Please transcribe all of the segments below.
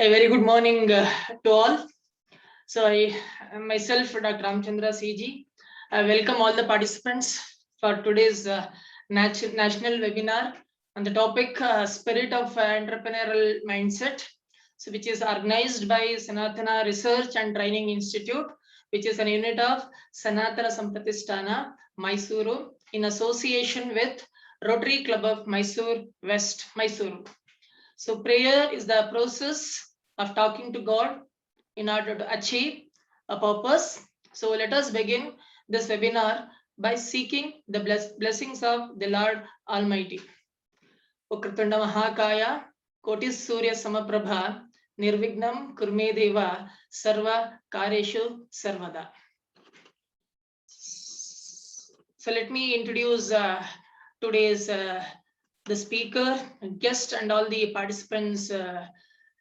A very good morning to all. So I myself, Dr. Ramachandra CG, I welcome all the participants for today's national webinar on the topic Spirit of Entrepreneurial Mindset, so which is organized by Sanathana Research and Training Institute, which is a unit of Sanathana SAMPRATHISHTANA, Mysuru, in association with Rotary Club of Mysore West, Mysuru. So prayer is the process of talking to God in order to achieve a purpose. So let us begin this webinar by seeking the blessings of the Lord Almighty. Ukratunda Mahakaya, Kotis Surya Samaprabha, Nirvignam Kurme Deva, Sarva Kareshu Sarvada. So let me introduce today's the speaker, guest, and all the participants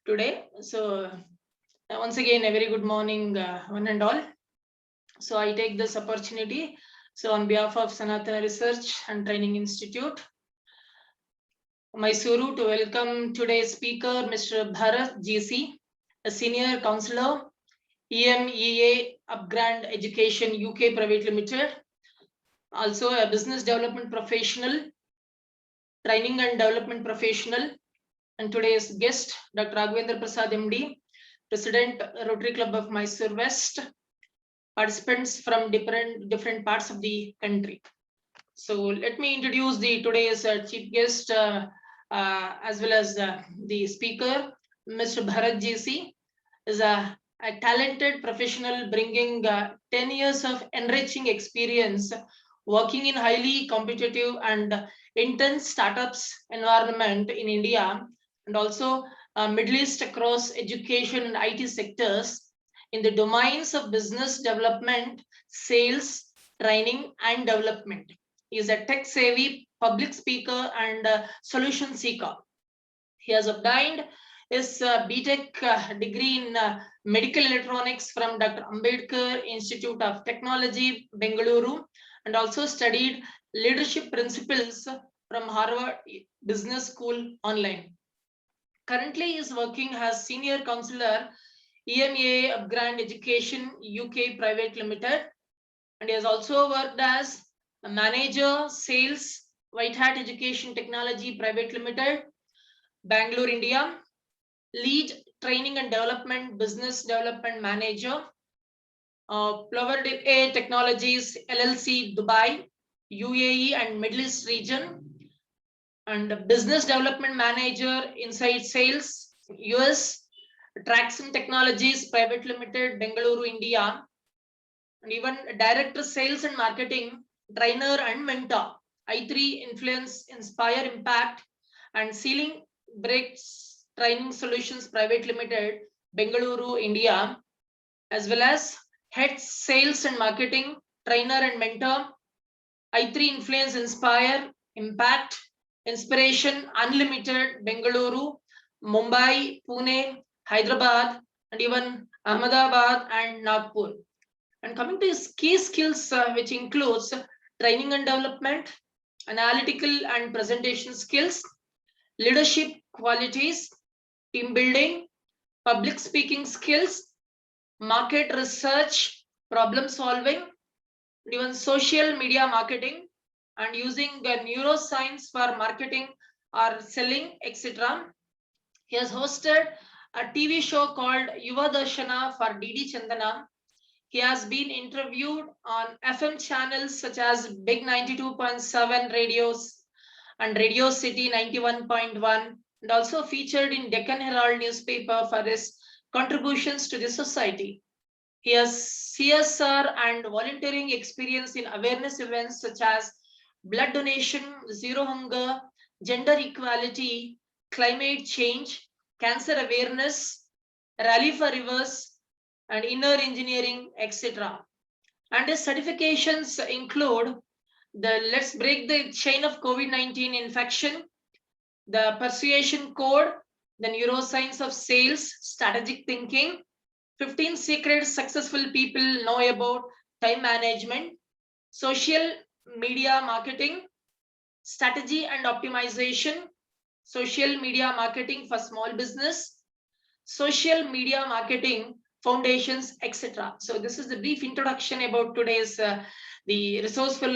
today. So once again, a very good morning, one and all. So I take this opportunity. So on behalf of Sanathana Research and Training Institute, Mysuru, to welcome today's speaker, Mr. Bharat GC, a senior counselor, EMEA Upgrad Education UK Private Limited, also a business development professional, training and development professional, and today's guest, Dr. Raghavendra Prasad MD, President, Rotary Club of Mysore West, participants from different parts of the country. So let me introduce the today's chief guest as well as the speaker, Mr. Bharat GC, is a talented professional bringing 10 years of enriching experience working in highly competitive and intense startups environment in India and also Middle East across education and IT sectors in the domains of business development, sales, training, and development. He is a tech-savvy public speaker and solution seeker. He has obtained his BTech degree in medical electronics from Dr. Ambedkar Institute of Technology, Bengaluru, and also studied leadership principles from Harvard Business School online. Currently, he is working as senior counselor, EMEA Upgrad Education UK Private Limited, and he has also worked as a manager, sales, White Hat Education Technology Private Limited, Bangalore, India, lead training and development, business development manager, Plover Technologies LLC, Dubai, UAE and Middle East region, and business development manager inside sales, US, Traction Technologies Private Limited, Bengaluru, India, and even director sales and marketing, trainer and mentor, I3 Influence, Inspire, Impact, and Sealing Brakes Training Solutions Private Limited, Bengaluru, India, as well as head sales and marketing, trainer and mentor, I3 Influence, Inspire, Impact, Inspiration Unlimited, Bengaluru, Mumbai, Pune, Hyderabad, and even Ahmedabad and Nagpur. And coming to his key skills, which includes training and development, analytical and presentation skills, leadership qualities, team building, public speaking skills, market research, problem solving, even social media marketing, and using neuroscience for marketing or selling, etc. He has hosted a TV show called Yuva Darshana for DD Chandana. He has been interviewed on FM channels such as Big 92.7 radios and Radio City 91.1, and also featured in Deccan Herald newspaper for his contributions to the society. He has CSR and volunteering experience in awareness events such as blood donation, zero hunger, gender equality, climate change, cancer awareness, rally for rivers, and inner engineering, etc. And his certifications include the Let's Break the Chain of COVID-19 Infection, the Persuasion Code, the Neuroscience of Sales, Strategic Thinking, 15 Secrets Successful People Know About Time Management, Social Media Marketing, Strategy and Optimization, Social Media Marketing for Small Business, social media marketing, foundations, etc. So this is the brief introduction about today's the resourceful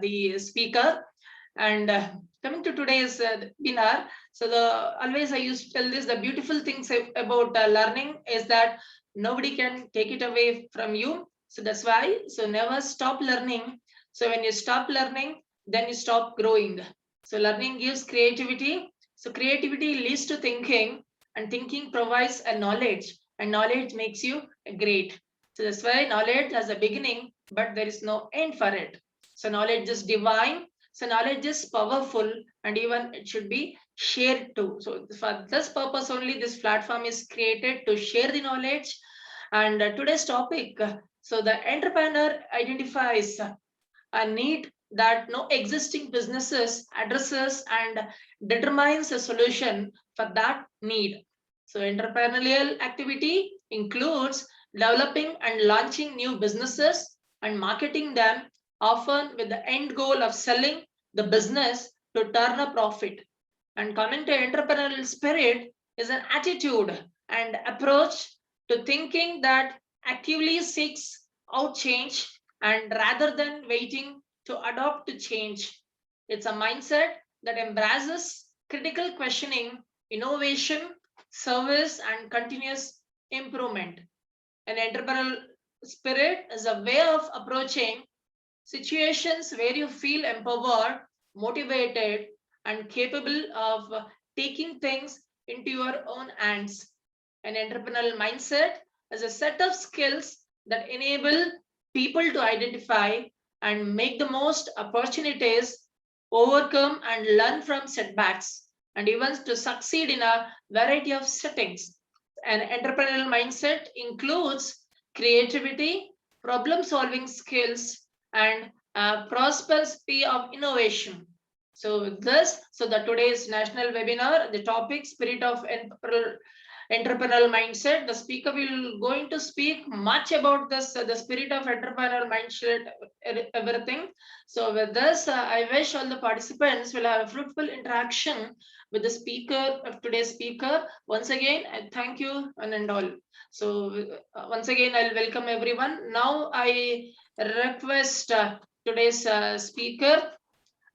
the speaker. And coming to today's webinar, so always I used to tell this, the beautiful things about learning is that nobody can take it away from you. So that's why, so never stop learning. So when you stop learning, then you stop growing. So learning gives creativity. So creativity leads to thinking, and thinking provides a knowledge, and knowledge makes you great. So that's why knowledge has a beginning, but there is no end for it. So knowledge is divine. So knowledge is powerful, and even it should be shared too. So for this purpose only, this platform is created to share the knowledge. And today's topic, so the entrepreneur identifies a need that no existing businesses addresses and determines a solution for that need. So entrepreneurial activity includes developing and launching new businesses and marketing them, often with the end goal of selling the business to turn a profit. And coming to entrepreneurial spirit is an attitude and approach to thinking that actively seeks out change and rather than waiting to adopt to change. It's a mindset that embraces critical questioning, innovation, service, and continuous improvement. An entrepreneurial spirit is a way of approaching situations where you feel empowered, motivated, and capable of taking things into your own hands. An entrepreneurial mindset is a set of skills that enable people to identify and make the most opportunities, overcome and learn from setbacks, and even to succeed in a variety of settings. An entrepreneurial mindset includes creativity, problem solving skills, and prosperity of innovation. So the today's national webinar, the topic spirit of entrepreneurial mindset. The speaker will going to speak much about this, the spirit of entrepreneurial mindset, everything. So with this, I wish all the participants will have a fruitful interaction with the speaker of today's speaker. Once again, I thank you and all. So once again, I'll welcome everyone. Now I request today's speaker,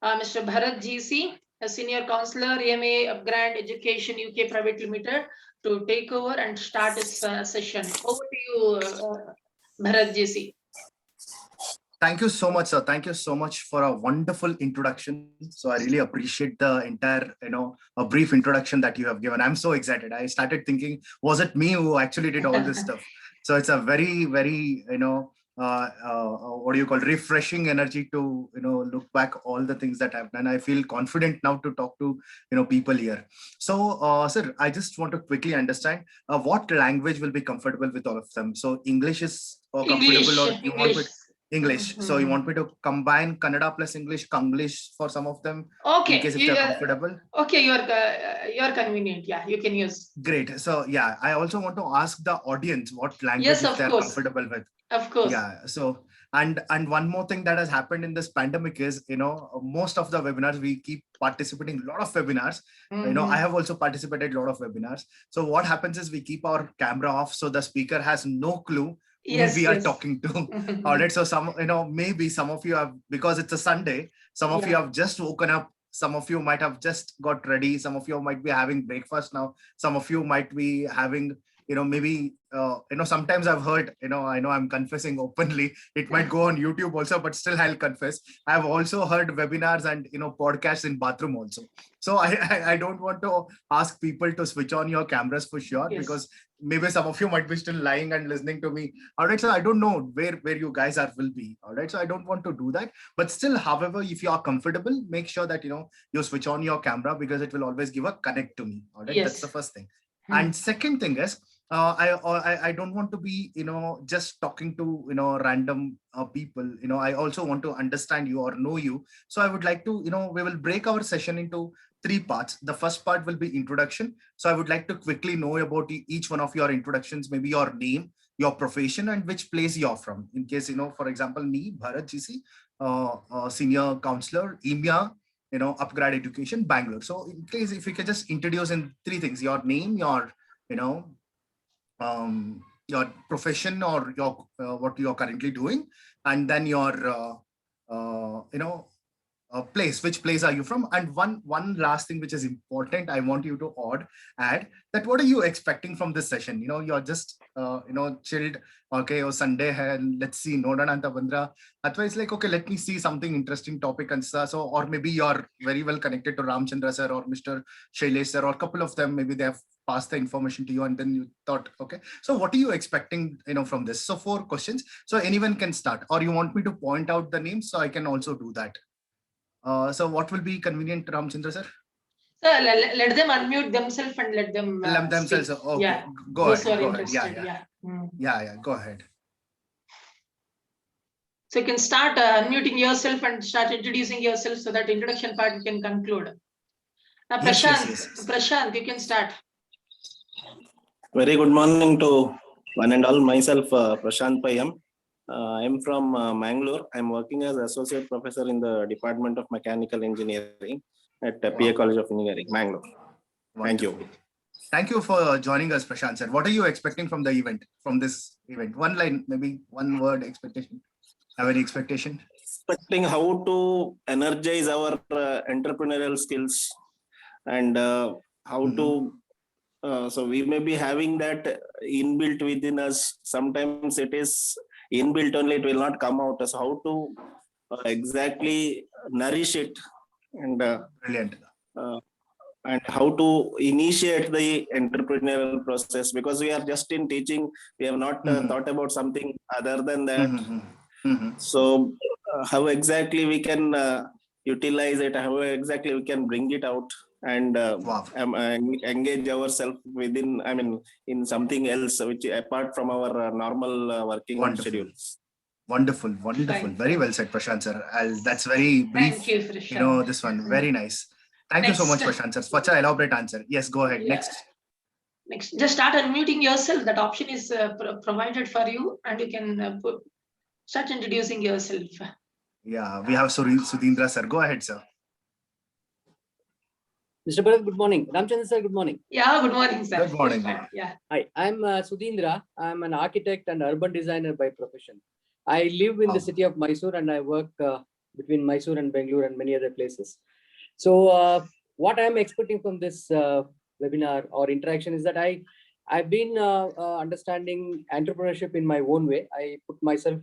Mr. Bharat GC, a senior counselor, EMA Upgrad Education UK Private Limited, to take over and start this session. Over to you, Bharat GC. Thank you so much, sir. Thank you so much for a wonderful introduction. So I really appreciate the entire, a brief introduction that you have given. I'm so excited. I started thinking, was it me who actually did all this stuff? So it's a very, very, what do you call, refreshing energy to, look back all the things that I've done. I feel confident now to talk to, people here. So, sir, I just want to quickly understand what language will be comfortable with all of them. So English is comfortable, or you English. want English. So you want me to combine Kannada plus English, Konglish for some of them, Okay, in case if they're comfortable? Okay, you're convenient. Yeah, you can use. Great. So yeah, I also want to ask the audience what language Yes, if they're course. comfortable with. Of course. Yeah. So and one more thing that has happened in this pandemic is, most of the webinars we keep participating a lot of webinars. I have also participated a lot of webinars. So what happens is we keep our camera off, so the speaker has no clue whom we are talking to. All right. So maybe some of you have, because it's a Sunday, some of you have just woken up. Some of you might have just got ready. Some of you might be having breakfast now. Some of you might be having, maybe, sometimes I've heard, I know I'm confessing openly. It might go on YouTube also, but still I'll confess. I've also heard webinars and, podcasts in bathroom also. So I don't want to ask people to switch on your cameras for sure, because maybe some of you might be still lying and listening to me. All right. So I don't know where you guys will be. All right. So I don't want to do that. But still, however, if you are comfortable, make sure that, you switch on your camera, because it will always give a connect to me. All right. That's the first thing. And second thing is, I don't want to be, just talking to, random people. I also want to understand you or know you. So I would like to, we will break our session into 3 parts. The first part will be introduction. So I would like to quickly know about each one of your introductions, maybe your name, your profession, and which place you're from. In case, for example, me, Bharat GC, senior counselor, EMEA, Upgrad Education, Bangalore. So in case if you can just introduce in 3 things, your name, your, your profession or your what you're currently doing, and then your place. Which place are you from? And one last thing which is important, I want you to add that what are you expecting from this session? You're just chilled. Okay, or Sunday hai, let's see Nodananta Bandra. Otherwise, like, okay, let me see something interesting topic and stuff. So, or maybe you're very well connected to Ramachandra sir or Mr. Shailesh sir, or a couple of them, maybe they have passed the information to you, and then you thought, okay, so what are you expecting from this? So 4 questions, so anyone can start, or you want me to point out the names, so I can also do that. So what will be convenient, Ramachandra sir? So let them unmute themselves and let them themselves. speak. Okay, Yeah. go Those ahead. who are Go ahead. interested. Yeah. Mm. Yeah. Go ahead. So you can start unmuting yourself and start introducing yourself, so that introduction part you can conclude. Now, Prashant, Yes. Prashant, you can start. Very good morning to one and all. Myself, Prashant Payam. I'm from Mangalore. I'm working as associate professor in the Department of Mechanical Engineering at PA College of Engineering, Mangalore. Thank you. Thank you for joining us, Prashant sir. What are you expecting from the event, from this event? One line, maybe one word expectation. Have any expectation? Expecting how to energize our entrepreneurial skills and how to. So we may be having that inbuilt within us. Sometimes it is inbuilt only; it will not come out. So how to exactly nourish it and Brilliant. And how to initiate the entrepreneurial process, because we are just in teaching, we have not thought about something other than that. So how exactly we can utilize it, how exactly we can bring it out and engage ourselves within, in something else which apart from our normal working schedules. Wonderful. Very well said, Prashant sir. That's very brief. Thank you, Prashant. This one, very nice. Thank you so much, Prashant sir. Such an elaborate answer. Yes, go ahead. Yeah. Next, just start unmuting yourself. That option is provided for you, and you can start introducing yourself. Yeah, we have Sudhindra sir. Go ahead, sir. Mr. Bharat, good morning. Ramachandra sir, good morning. Yeah, good morning, sir. Good morning. Yeah. Hi, I'm Sudhindra. I'm an architect and urban designer by profession. I live in the city of Mysore, and I work between Mysore and Bangalore and many other places. So what I'm expecting from this webinar or interaction is that I've been understanding entrepreneurship in my own way. I put myself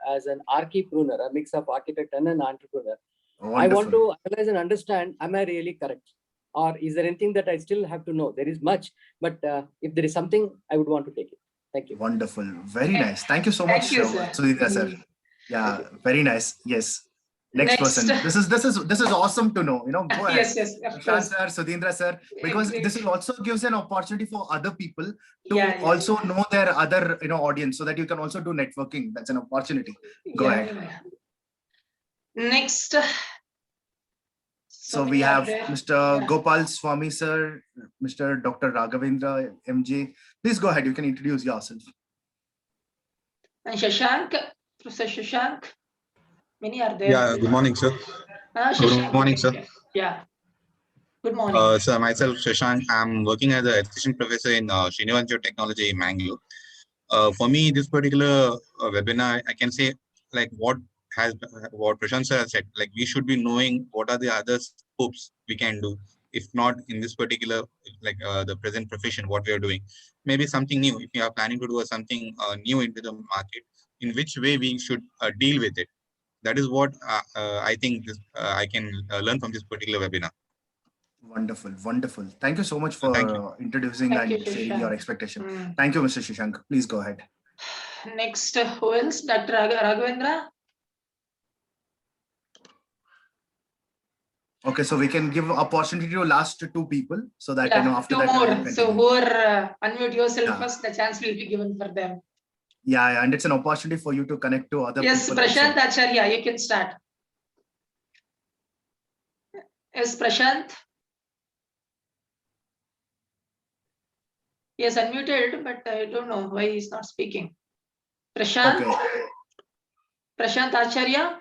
as an archipreneur, a mix of architect and an entrepreneur. Wonderful. I want to analyze and understand, am I really correct? Or is there anything that I still have to know? There is much, but if there is something, I would want to take it. Thank you. Wonderful. Very nice. Thank you so much, Sudhindra sir. Yeah, very nice. Yes. Next person. This is awesome to know. Go ahead. Yes. Prashant sir, Sudhindra sir, because this also gives an opportunity for other people to also know their other audience, so that you can also do networking. That's an opportunity. Go ahead. Next. So we have Mr. Gopal Swami sir, Mr. Dr. Raghavendra MJ. Please go ahead. You can introduce yourself. And Shashank, Professor Shashank. Many are there. Yeah, good morning, sir. Good morning, sir. Yeah. Good morning. Sir, myself, Shashank. I'm working as an assistant professor in Srinivasan Technology in Mangalore. For me, this particular webinar, I can say, like what Prashant sir has said, like we should be knowing what are the other scopes we can do. If not in this particular, like the present profession, what we are doing, maybe something new. If we are planning to do something new into the market, in which way we should deal with it. That is what I think I can learn from this particular webinar. Wonderful. Thank you so much for introducing and sharing your expectation. Thank you, Mr. Shashank. Please go ahead. Next, who else? Dr. Raghavendra. Okay, so we can give opportunity to last 2 people, so that after that. More. So whoever unmute yourself first, the chance will be given for them. Yeah, and it's an opportunity for you to connect to other people. Yes, Prashant Acharya, you can start. Yes, Prashant. He is unmuted, but I don't know why he's not speaking. Prashant. Okay. Prashant Acharya.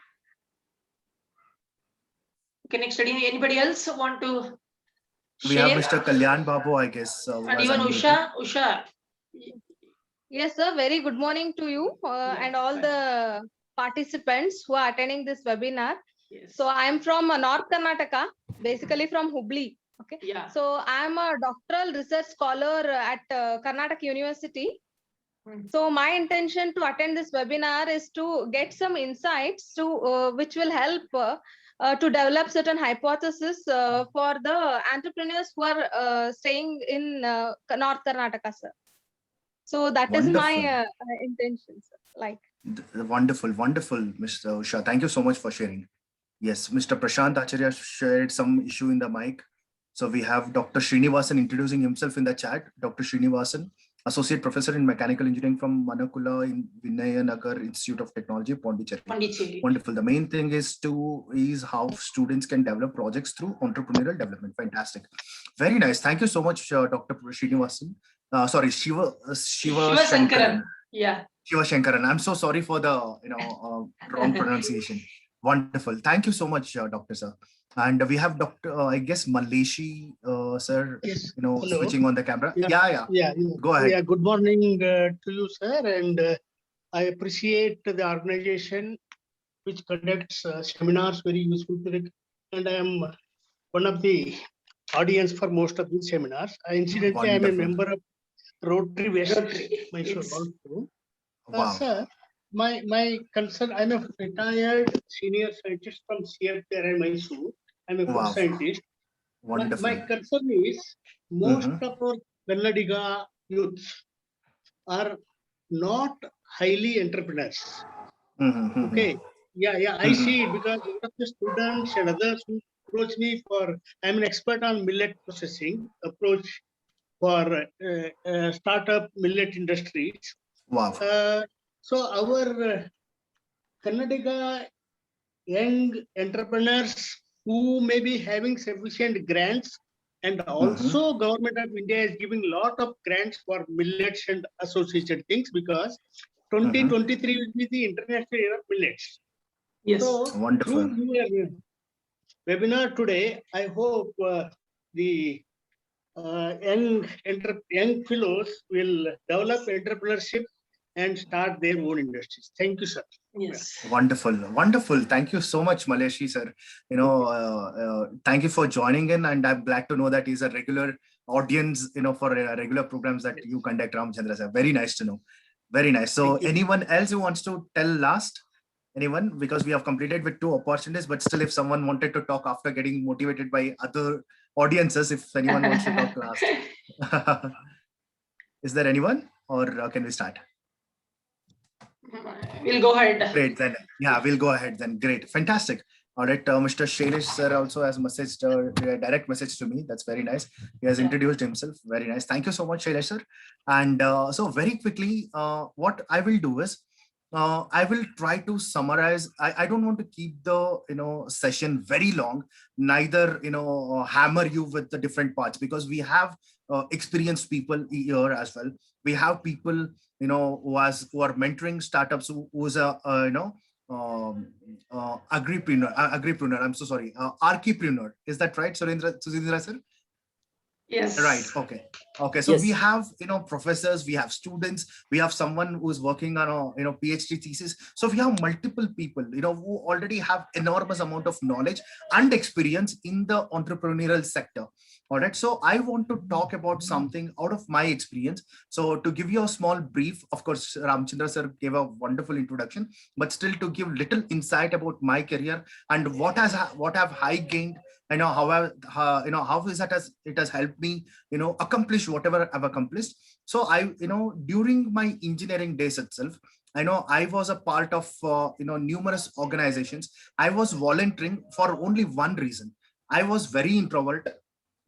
Okay, next, anybody else want to share? We have Mr. Kalyan Babu, I guess. And even Usha. Yes, sir. Very good morning to you and all the participants who are attending this webinar. Yes. So I am from North Karnataka, basically from Hubli. Okay. Yeah. So I am a doctoral research scholar at Karnataka University. So my intention to attend this webinar is to get some insights to which will help to develop certain hypotheses for the entrepreneurs who are staying in North Karnataka, sir. So that is my intention, sir. Like wonderful, Mr. Usha. Thank you so much for sharing. Yes, Mr. Prashant Acharya shared some issue in the mic. So we have Dr. Srinivasan introducing himself in the chat. Dr. Srinivasan, Associate Professor in Mechanical Engineering from Manakula in Vinayanagar Institute of Technology, Pondicherry. Wonderful. The main thing is how students can develop projects through entrepreneurial development. Fantastic. Very nice. Thank you so much, Dr. Srinivasan. Sorry, Shiva Shankaran. Yeah. Shiva Shankaran. I'm so sorry for the wrong pronunciation. Wonderful. Thank you so much, Dr. Sir. And we have Dr. I guess Maleshi, sir. Yes. Hello. Switching on the camera. Yeah. Go ahead. Yeah. Good morning to you, sir. And I appreciate the organization which conducts seminars very useful to the, and I am one of the audience for most of these seminars. Incidentally, I am a member of Rotary West Mysore also. Wow. Sir, my concern, I'm a retired senior scientist from CFTR and Mysore. I'm a food scientist. Wonderful. My concern is most of our Kannadiga youths are not highly entrepreneurs. Okay. Yeah. I see it because a lot of the students and others who approach me for, I'm an expert on millet processing, approach for startup millet industries. Wow. So our Kannadiga young entrepreneurs who may be having sufficient grants, and also government of India is giving a lot of grants for millets and associated things because 2023 will be the International Year of Millets. Yes. So wonderful. Through your webinar today, I hope the young fellows will develop entrepreneurship and start their own industries. Thank you, sir. Yes. Wonderful. Thank you so much, Maleshi, sir. Thank you for joining in, and I'm glad to know that he's a regular audience, for regular programs that you conduct, Ramachandra sir. Very nice to know. Very nice. So anyone else who wants to tell last? Anyone? Because we have completed with 2 opportunities, but still if someone wanted to talk after getting motivated by other audiences, if anyone wants to talk last. Is there anyone, or can we start? We'll go ahead. Great, then. Yeah, we'll go ahead then. Great. Fantastic. All right. Mr. Shailesh sir also has messaged a direct message to me. That's very nice. He has introduced himself. Very nice. Thank you so much, Shailesh sir. And so very quickly, what I will do is, I will try to summarize. I don't want to keep the session very long, neither hammer you with the different parts, because we have experienced people here as well. We have people who are mentoring startups, who's a agripreneur. I'm so sorry, archipreneur. Is that right, Sudhindra sir? Yes. Right. Okay. So Yes. we have, professors, we have students, we have someone who's working on a, PhD thesis. So we have multiple people, who already have enormous amount of knowledge and experience in the entrepreneurial sector. All right. So I want to talk about something out of my experience. So to give you a small brief, of course, Ramachandra sir gave a wonderful introduction, but still to give little insight about my career and what have I gained, how is it has helped me, accomplish whatever I've accomplished. So during my engineering days itself, I was a part of, numerous organizations. I was volunteering for only one reason. I was very introvert.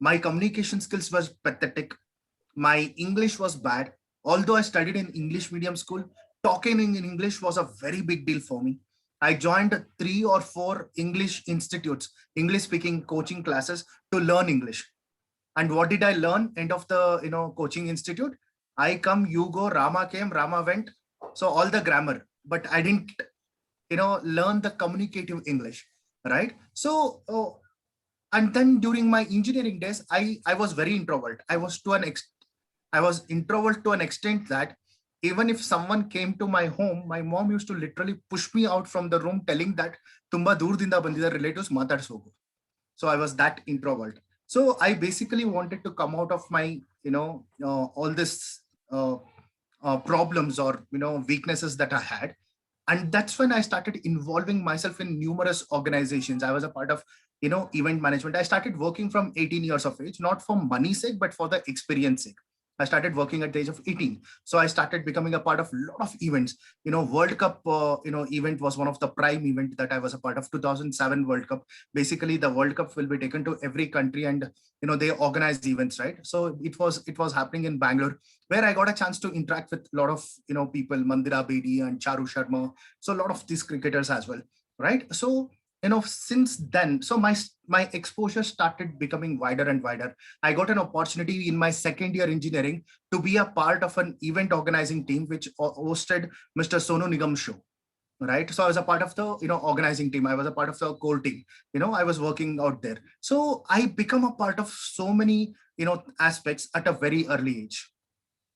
My communication skills was pathetic. My English was bad. Although I studied in English medium school, talking in English was a very big deal for me. I joined 3 or 4 English institutes, English speaking coaching classes to learn English. And what did I learn? End of the coaching institute, I come, you go, Rama came, Rama went. So all the grammar, but I didn't learn the communicative English, right? So and then during my engineering days, I was very introvert. I was introvert to an extent that even if someone came to my home, my mom used to literally push me out from the room, telling that Tumba Durdinda Bandida relatives Matadsogo. So I was that introvert. So I basically wanted to come out of my, all this problems or, weaknesses that I had. And that's when I started involving myself in numerous organizations. I was a part of, event management. I started working from 18 years of age, not for money's sake, but for the experience sake. I started working at the age of 18. So I started becoming a part of a lot of events. World Cup, event was one of the prime event that I was a part of. 2007 World Cup. Basically, the World Cup will be taken to every country, and they organize events, right? So it was happening in Bangalore, where I got a chance to interact with a lot of people, Mandira Bedi and Charu Sharma. So a lot of these cricketers as well, right? So since then, so my exposure started becoming wider and wider. I got an opportunity in my second year engineering to be a part of an event organizing team which hosted Mr. Sonu Nigam show, right? So I was a part of the organizing team. I was a part of the core team. I was working out there. So I become a part of so many aspects at a very early age.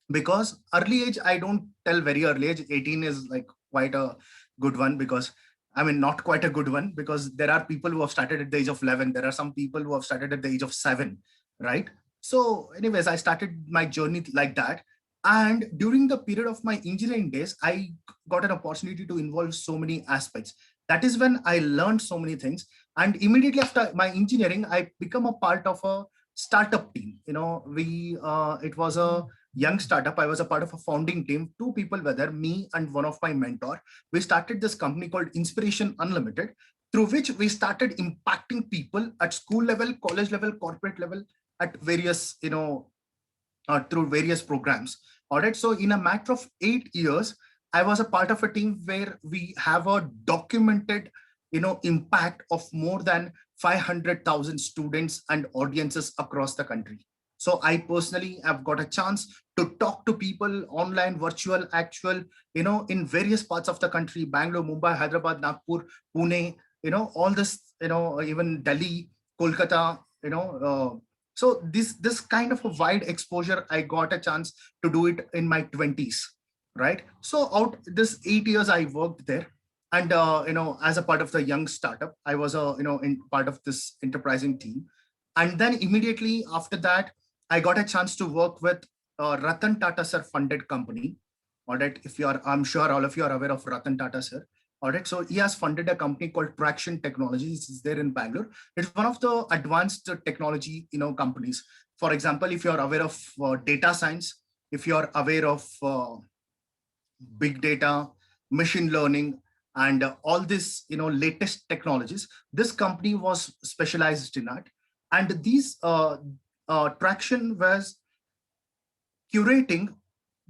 Because early age, I don't tell very early age. 18 is like quite a good one, because not quite a good one, because there are people who have started at the age of 11. There are some people who have started at the age of 7, right? So anyways, I started my journey like that. And during the period of my engineering days, I got an opportunity to involve so many aspects. That is when I learned so many things. And immediately after my engineering, I become a part of a startup team. It was a young startup. I was a part of a founding team. 2 people were there, me and one of my mentor. We started this company called Inspiration Unlimited, through which we started impacting people at school level, college level, corporate level, at various, through various programs. All right. So in a matter of 8 years, I was a part of a team where we have a documented, impact of more than 500,000 students and audiences across the country. So I personally have got a chance to talk to people online, virtual, actual, in various parts of the country: Bangalore, Mumbai, Hyderabad, Nagpur, Pune, all this, even Delhi, Kolkata, so this kind of a wide exposure, I got a chance to do it in my 20s, right? So out this 8 years, I worked there. And, as a part of the young startup, I was, in part of this enterprising team. And then immediately after that, I got a chance to work with Ratan Tata sir funded company. All right. I'm sure all of you are aware of Ratan Tata sir. All right. So he has funded a company called Traction Technologies. It's there in Bangalore. It's one of the advanced technology, companies. For example, if you're aware of data science, if you're aware of big data, machine learning, and all this, latest technologies, this company was specialized in that. And these Traction was curating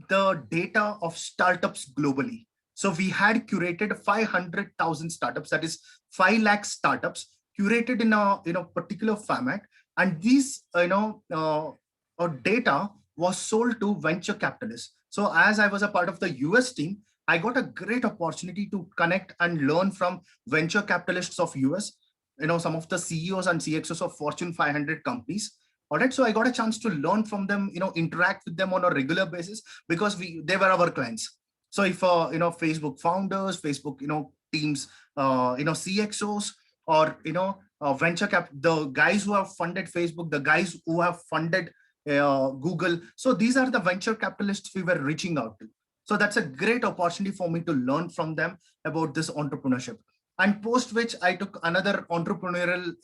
the data of startups globally. So we had curated 500,000 startups, that is 5 lakh startups, curated in a particular format. And these data was sold to venture capitalists. So as I was a part of the US team, I got a great opportunity to connect and learn from venture capitalists of US, some of the CEOs and CXOs of Fortune 500 companies. All right. So I got a chance to learn from them, interact with them on a regular basis, because they were our clients. So if, Facebook founders, Facebook, teams, CXOs, or, venture cap, the guys who have funded Facebook, the guys who have funded Google. So these are the venture capitalists we were reaching out to. So that's a great opportunity for me to learn from them about this entrepreneurship. And post which I took another entrepreneurial,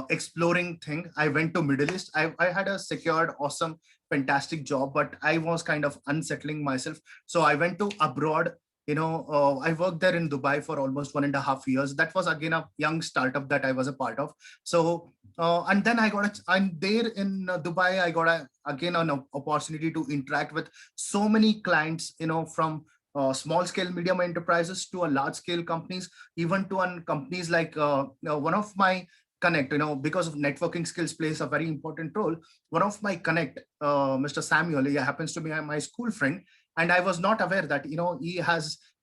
exploring thing. I went to Middle East. I had a secured, awesome, fantastic job, but I was kind of unsettling myself. So I went to abroad. I worked there in Dubai for almost 1.5 years. That was again a young startup that I was a part of. So, and then I'm there in Dubai. I got again an opportunity to interact with so many clients, from small scale medium enterprises to a large scale companies, even to companies like one of my connect, because of networking skills plays a very important role. One of my connect, Mr. Samuel, he happens to be my school friend. And I was not aware that,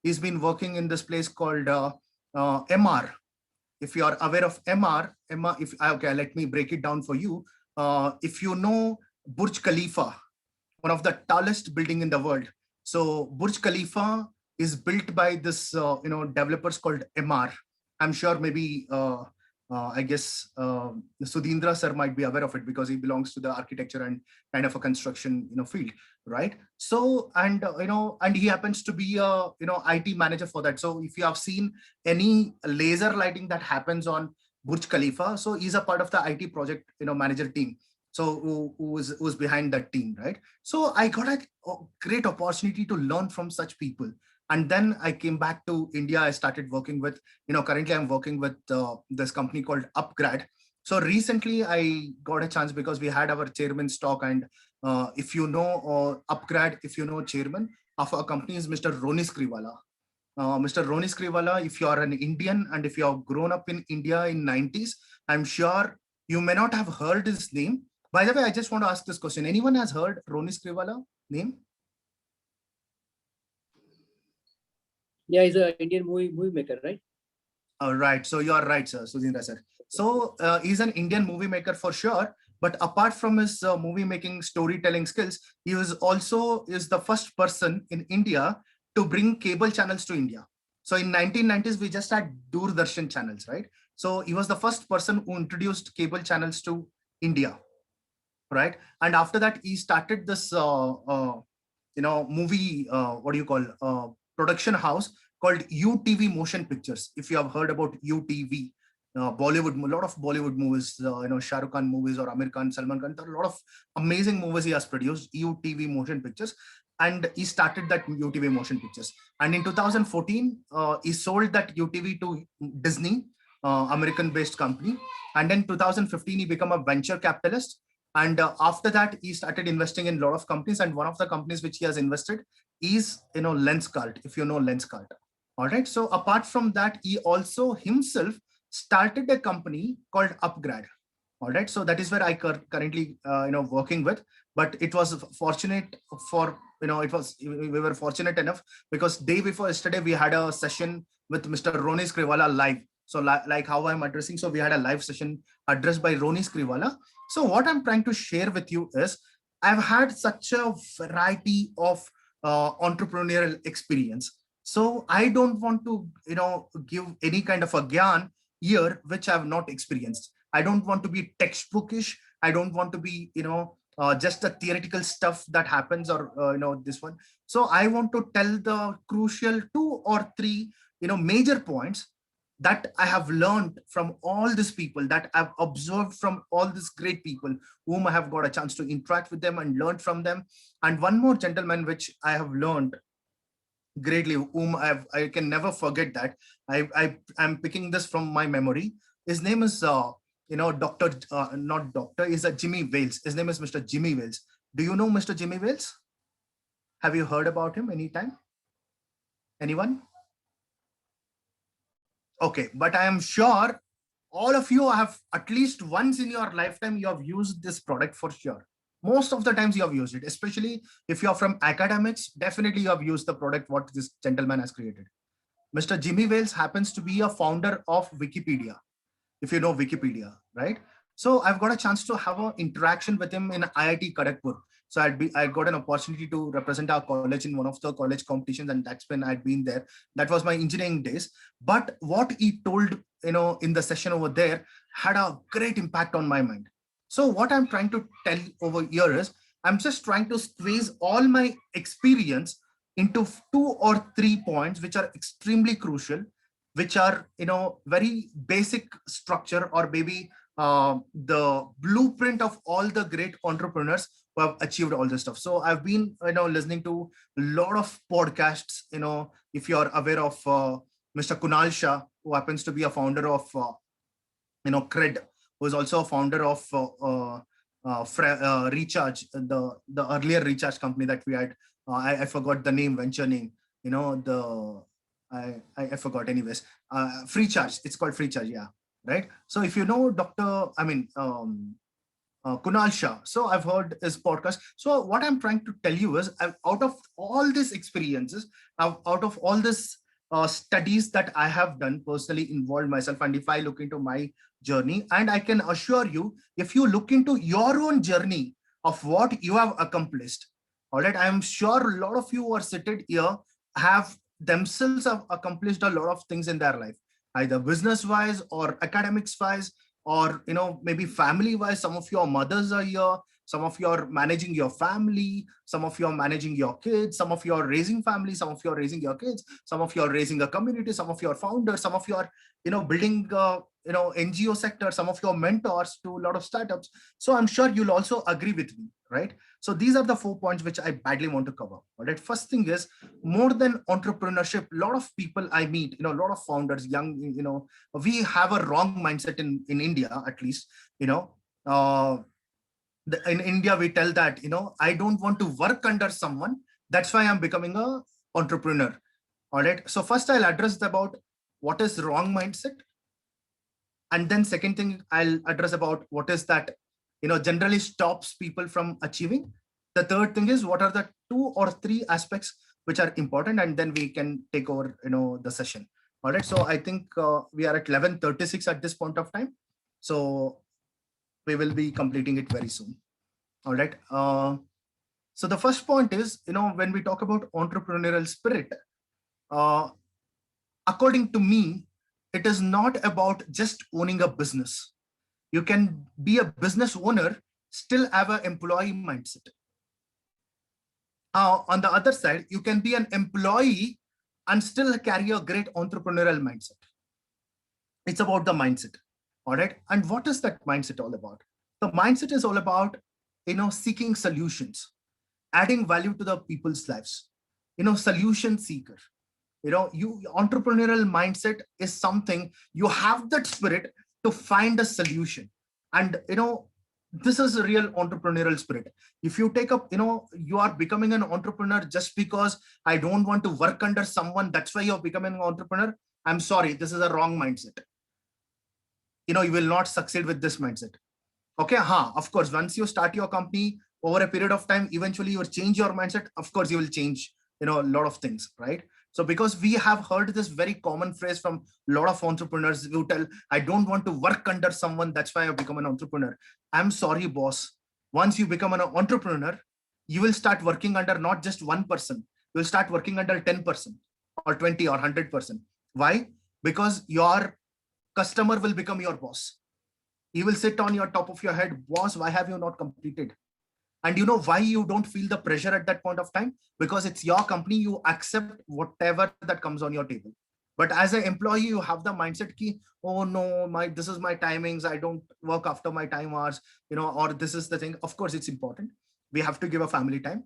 he's been working in this place called MR. If you are aware of MR, okay, let me break it down for you. If you know Burj Khalifa, one of the tallest building in the world. So Burj Khalifa is built by this, developers called MR. I'm sure maybe, I guess Sudhindra sir might be aware of it because he belongs to the architecture and kind of a construction, field, right? So, and, and he happens to be a, IT manager for that. So if you have seen any laser lighting that happens on Burj Khalifa, so he's a part of the IT project, manager team. So who's behind that team, right? So I got a great opportunity to learn from such people. And then I came back to India. I started working with, currently I'm working with this company called Upgrad. So recently I got a chance because we had our chairman's talk. And if you know Upgrad, if you know chairman of our company is Mr. Roni Skriwala. Mr. Roni Skriwala, if you are an Indian and if you have grown up in India in 90s, I'm sure you may not have heard his name. By the way, I just want to ask this question. Anyone has heard Roni Skriwala name? Yeah, he's an Indian movie maker, right? Right. So you are right, sir, Sudhindra sir. So he's an Indian movie maker for sure. But apart from his movie making storytelling skills, he was also is the first person in India to bring cable channels to India. So in 1990s, we just had Doordarshan channels, right? So he was the first person who introduced cable channels to India, right? And after that, he started this, movie, production house called UTV Motion Pictures. If you have heard about UTV, Bollywood, a lot of Bollywood movies, Shah Rukh Khan movies or Amir Khan, Salman Khan, there are a lot of amazing movies he has produced, UTV Motion Pictures. And he started that UTV Motion Pictures. And in 2014, he sold that UTV to Disney, American-based company. And then 2015, he became a venture capitalist. And after that, he started investing in a lot of companies. And one of the companies which he has invested is, Lenskart, if you know Lenskart. All right. So apart from that, he also himself started a company called Upgrad. All right. So that is where I currently, working with. But it was fortunate for, we were fortunate enough because day before yesterday, we had a session with Mr. Roni Skriwala live. So like how I'm addressing. So we had a live session addressed by Roni Skriwala. So what I'm trying to share with you is I've had such a variety of entrepreneurial experience. So I don't want to, give any kind of a gyan here, which I've not experienced. I don't want to be textbookish. I don't want to be, just the theoretical stuff that happens or, this one. So I want to tell the crucial 2 or 3, major points that I have learned from all these people, that I've observed from all these great people whom I have got a chance to interact with them and learn from them. And one more gentleman, which I have learned greatly, whom I can never forget that. I'm picking this from my memory. His name is, Dr. Not doctor, is a Jimmy Wales. His name is Mr. Jimmy Wales. Do you know Mr. Jimmy Wales? Have you heard about him anytime? Anyone? Okay, but I am sure all of you have at least once in your lifetime, you have used this product for sure. Most of the times you have used it, especially if you're from academics, definitely you have used the product what this gentleman has created. Mr. Jimmy Wales happens to be a founder of Wikipedia, if you know Wikipedia, right? So I've got a chance to have an interaction with him in IIT Kharagpur. So I got an opportunity to represent our college in one of the college competitions, and that's when I'd been there. That was my engineering days. But what he told, in the session over there had a great impact on my mind. So what I'm trying to tell over here is, I'm just trying to squeeze all my experience into 2 or 3 points, which are extremely crucial, which are, very basic structure or maybe the blueprint of all the great entrepreneurs who have achieved all this stuff. So I've been, listening to a lot of podcasts, if you're aware of Mr. Kunal Shah, who happens to be a founder of, Cred, who is also a founder of Recharge, the earlier Recharge company that we had. I forgot the name, venture name, I forgot anyways. Free Charge, it's called Free Charge, yeah, right? So if you know Kunal Shah, so I've heard his podcast. So what I'm trying to tell you is, out of all these experiences, out of all this studies that I have done, personally involved myself, and if I look into my journey, and I can assure you, if you look into your own journey of what you have accomplished, All right. I'm sure a lot of you who are seated here have themselves have accomplished a lot of things in their life, either business wise or academics wise, or maybe family wise. Some of your mothers are here, some of you are managing your family, some of you are managing your kids, some of you are raising family, some of you are raising your kids, some of you are raising a community, some of you are founders, some of you are building NGO sector, some of your mentors to a lot of startups. So I'm sure you'll also agree with me, right? So these are the 4 points which I badly want to cover. All right. First thing is, more than entrepreneurship, a lot of people I meet, a lot of founders, young, we have a wrong mindset in India, at least, in India, we tell that, I don't want to work under someone. That's why I'm becoming a entrepreneur. All right. So first I'll address about what is wrong mindset. And then second thing, I'll address about what is that, generally stops people from achieving. The third thing is, what are the 2 or 3 aspects which are important, and then we can take over, the session. All right. So I think we are at 11:36 at this point of time. So we will be completing it very soon. All right. So the first point is, when we talk about entrepreneurial spirit, according to me, it is not about just owning a business. You can be a business owner, still have an employee mindset. On the other side, you can be an employee and still carry a great entrepreneurial mindset. It's about the mindset. All right. And what is that mindset all about? The mindset is all about, seeking solutions, adding value to the people's lives, solution seeker. Entrepreneurial mindset is something, you have that spirit to find a solution. And, this is a real entrepreneurial spirit. If you take up, you are becoming an entrepreneur just because I don't want to work under someone, that's why you're becoming an entrepreneur. I'm sorry, this is a wrong mindset. You will not succeed with this mindset. Okay. Of course, once you start your company, over a period of time, eventually you will change your mindset. Of course, you will change, a lot of things, right? So because we have heard this very common phrase from a lot of entrepreneurs who tell, I don't want to work under someone, that's why I've become an entrepreneur. I'm sorry, boss. Once you become an entrepreneur, you will start working under not just one person. You'll start working under 10% or 20 or 100%. Why? Because your customer will become your boss. He will sit on your top of your head, boss, why have you not completed? And you know why you don't feel the pressure at that point of time? Because it's your company, you accept whatever that comes on your table. But as an employee, you have the mindset ki, oh no, this is my timings, I don't work after my time hours, or this is the thing. Of course, it's important. We have to give a family time.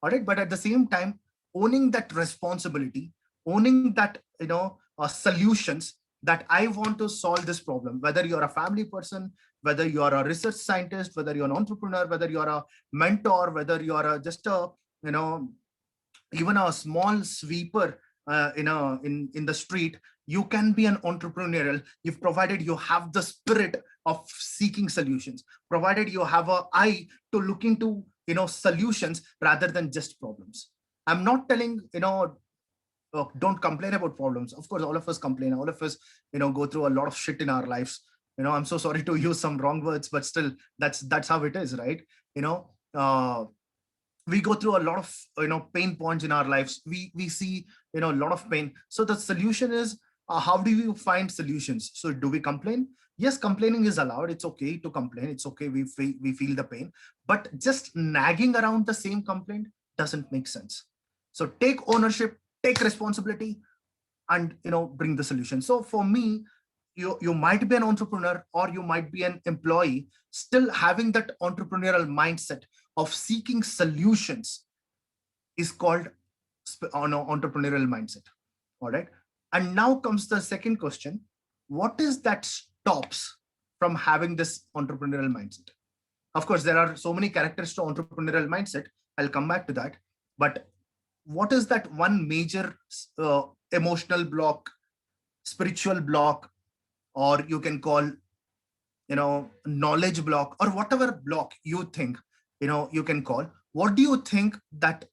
All right. But at the same time, owning that responsibility, owning that, solutions that I want to solve this problem, whether you're a family person, whether you are a research scientist, whether you're an entrepreneur, whether you're a mentor, whether you are just a, even a small sweeper in the street, you can be an entrepreneurial if provided you have the spirit of seeking solutions, provided you have an eye to look into, solutions rather than just problems. I'm not telling, don't complain about problems. Of course, all of us complain. All of us, go through a lot of shit in our lives. I'm so sorry to use some wrong words, but still, that's how it is, right? We go through a lot of, pain points in our lives. We see, a lot of pain. So the solution is, how do you find solutions? So do we complain? Yes, complaining is allowed. It's okay to complain. It's okay. We feel the pain, but just nagging around the same complaint doesn't make sense. So take ownership, take responsibility, and bring the solution. So for me, you might be an entrepreneur or you might be an employee, still having that entrepreneurial mindset of seeking solutions is called entrepreneurial mindset. All right. And now comes the second question. What is that stops from having this entrepreneurial mindset? Of course, there are so many characters to entrepreneurial mindset. I'll come back to that. But what is that one major emotional block, spiritual block, or you can call, knowledge block, or whatever block you think, you can call? What do you think that,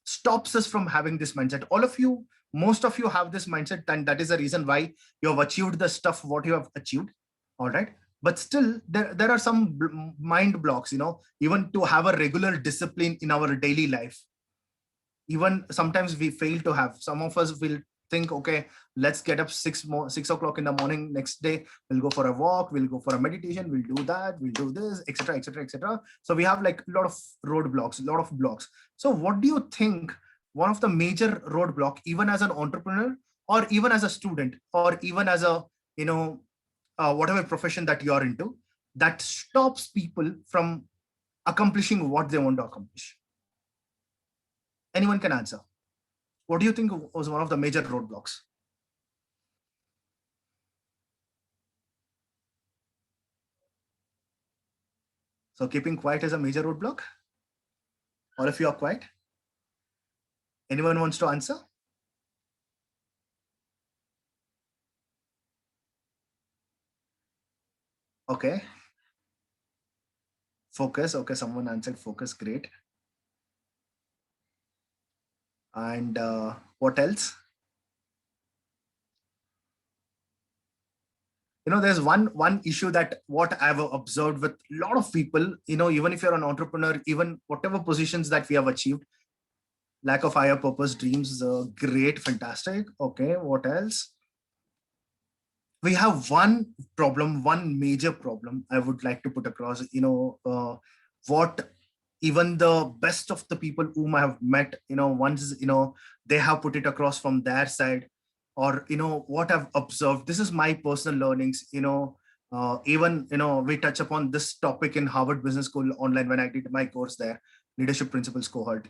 stops us from having this mindset? All of you, most of you have this mindset, and that is the reason why you have achieved the stuff, what you have achieved. All right. but still there are some mind blocks, even to have a regular discipline in our daily life. Even sometimes we fail to have. Some of us will think, okay, let's get up 6 o'clock in the morning. Next day, we'll go for a walk, we'll go for a meditation, we'll do that, we'll do this, etc., etc., etc. So we have like a lot of roadblocks, a lot of blocks. So what do you think one of the major roadblock, even as an entrepreneur, or even as a student, or even as a, whatever profession that you're into, that stops people from accomplishing what they want to accomplish? Anyone can answer. What do you think was one of the major roadblocks? So keeping quiet is a major roadblock? Or if you are quiet? Anyone wants to answer? Okay. Focus. Okay, someone answered focus. Great. And what else? There's one issue that what I've observed with a lot of people, even if you're an entrepreneur, even whatever positions that we have achieved, lack of higher purpose, dreams, great, fantastic. Okay, what else? We have one problem, one major problem I would like to put across, what even the best of the people whom I have met, once, they have put it across from their side, or, what I've observed. This is my personal learnings, even, we touch upon this topic in Harvard Business School online when I did my course there, Leadership Principles cohort,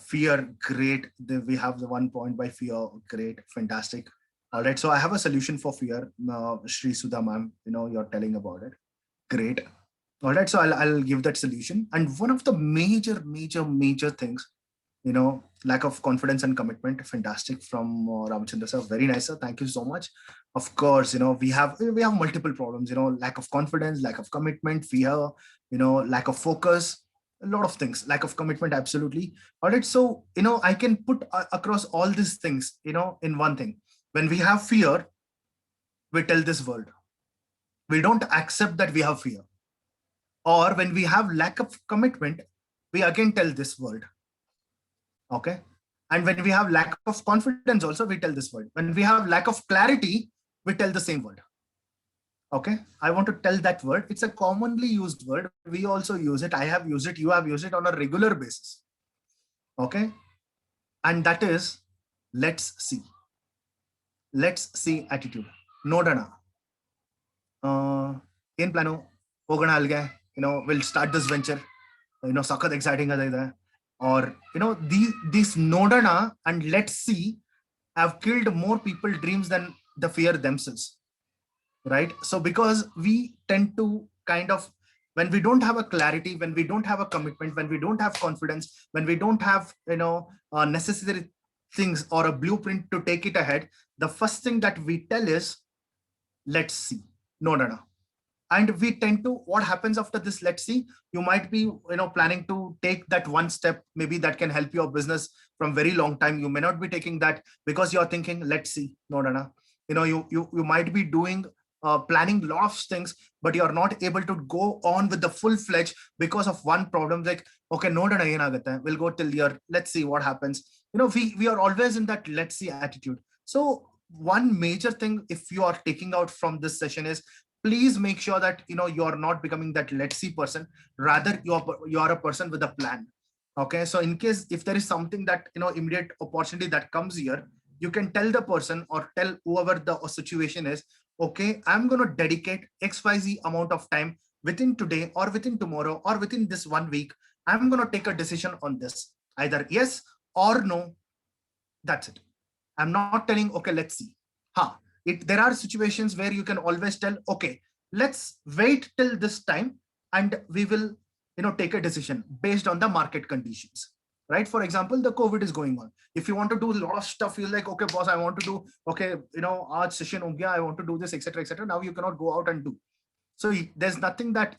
fear, great. We have the 1 point by fear, great, fantastic. All right, so I have a solution for fear. Shri Sudha ma'am, you're telling about it. Great. All right, so I'll give that solution. And one of the major things, lack of confidence and commitment. Fantastic from Ramachandra sir. Very nice, sir. Thank you so much. Of course, we have multiple problems. Lack of confidence, lack of commitment, fear. Lack of focus. A lot of things. Lack of commitment, absolutely. All right, so I can put across all these things, in one thing. When we have fear, we tell this world. We don't accept that we have fear. Or when we have lack of commitment, we again tell this world. Okay. And when we have lack of confidence also, we tell this word. When we have lack of clarity, we tell the same word. Okay. I want to tell that word. It's a commonly used word. We also use it. I have used it. You have used it on a regular basis. Okay. And that is, let's see. Let's see attitude. Nodana. In plano, we'll start this venture. Sakat exciting. Or, these nodana and let's see have killed more people dreams than the fear themselves. Right. So because we tend to kind of, when we don't have a clarity, when we don't have a commitment, when we don't have confidence, when we don't have, necessary things or a blueprint to take it ahead, the first thing that we tell is, let's see. No. And we tend to, what happens after this, let's see, you might be, planning to take that one step, maybe that can help your business from very long time. You may not be taking that because you're thinking, let's see, no. You might be doing, planning a lot of things, but you're not able to go on with the full-fledged because of one problem. Like, okay, no, we'll go till year. Let's see what happens. We are always in that let's see attitude. So one major thing, if you are taking out from this session is, please make sure that, you are not becoming that let's see person. Rather, you are a person with a plan. Okay. So in case, if there is something that, immediate opportunity that comes here, you can tell the person or tell whoever the situation is, okay, I'm going to dedicate XYZ amount of time within today or within tomorrow or within this 1 week. I'm going to take a decision on this, either yes or no. That's it. I'm not telling, okay, let's see. There are situations where you can always tell, okay, let's wait till this time and we will, take a decision based on the market conditions, right? For example, the COVID is going on. If you want to do a lot of stuff, you're like, okay, boss, I want to do, okay, aaj session ho gaya, I want to do this, etc., etc. Now you cannot go out and do. So there's nothing that,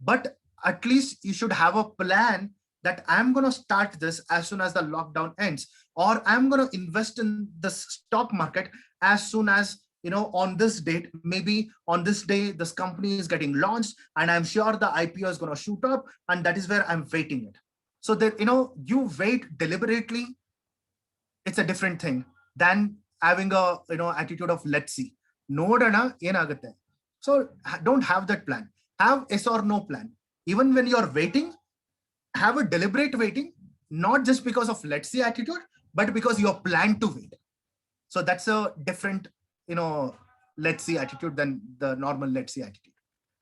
but at least you should have a plan that I'm going to start this as soon as the lockdown ends, or I'm going to invest in the stock market as soon as on this date, maybe on this day, this company is getting launched and I'm sure the IPO is going to shoot up, and that is where I'm waiting it. So that, you wait deliberately, it's a different thing than having a, attitude of let's see. Nodana yenagatte. So don't have that plan. Have yes or no plan. Even when you're waiting, have a deliberate waiting, not just because of let's see attitude, but because you're planned to wait. So that's a different, let's see attitude than the normal let's see attitude.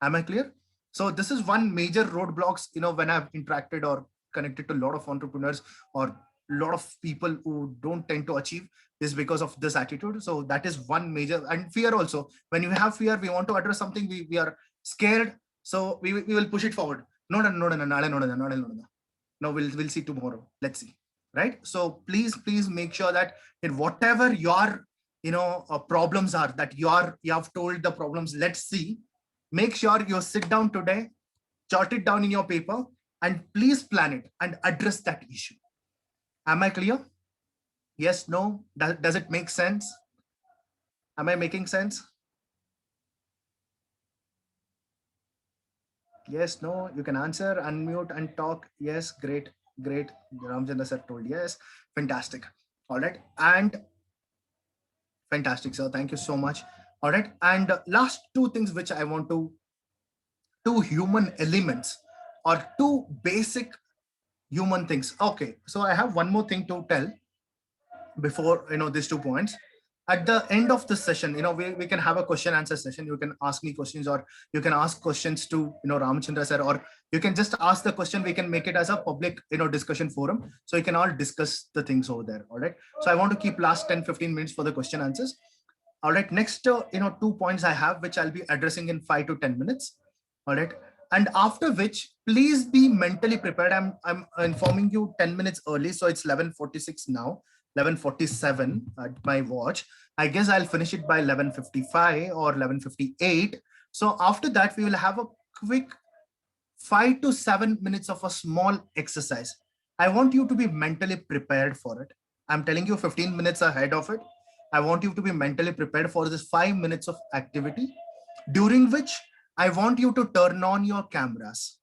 Am I clear? So this is one major roadblocks, when I've interacted or connected to a lot of entrepreneurs or a lot of people who don't tend to achieve, is because of this attitude. So that is one major. And fear also. When you have fear, we want to address something, we are scared, so we will push it forward. No, we'll see tomorrow. Let's see. Right? So please make sure that in whatever your problems are, that you have told the problems, let's see, make sure you sit down today, jot it down in your paper, and please plan it and address that issue. Am I clear? Yes, no? Does it make sense? Am I making sense? Yes, no? You can answer, unmute and talk. Yes, great. Ramachandra sir told yes. Fantastic. All right. And fantastic, sir. Thank you so much. All right. And last two things which I want to, two human elements or two basic human things. Okay. So I have one more thing to tell before, these 2 points. At the end of the session, we can have a question answer session. You can ask me questions, or you can ask questions to, Ramachandra sir, or you can just ask the question. We can make it as a public, discussion forum. So you can all discuss the things over there. All right. So I want to keep last 10-15 minutes for the question answers. All right. Next, 2 points I have, which I'll be addressing in 5 to 10 minutes. All right. And after which, please be mentally prepared. I'm informing you 10 minutes early. So it's 11:46 now. 11:47 at my watch. I guess I'll finish it by 11:55 or 11:58. So after that, we will have a quick 5 to 7 minutes of a small exercise. I want you to be mentally prepared for it. I'm telling you 15 minutes ahead of it. I want you to be mentally prepared for this 5 minutes of activity, during which I want you to turn on your cameras.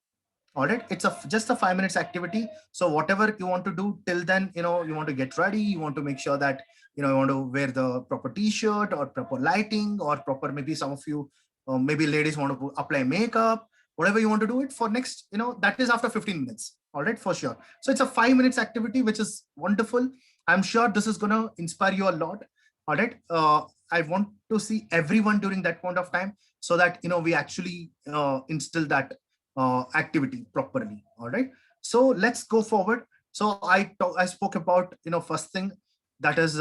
All right, it's just a 5 minutes activity. So whatever you want to do till then, you want to get ready, you want to make sure that you want to wear the proper t-shirt or proper lighting or proper, maybe some of you, maybe ladies want to apply makeup, whatever you want to do it for next, that is after 15 minutes. All right, for sure. So it's a 5 minutes activity, which is wonderful. I'm sure this is going to inspire you a lot. All right. I want to see everyone during that point of time, so that, we actually instill that activity properly. All right. So let's go forward. So I spoke about, first thing, that is,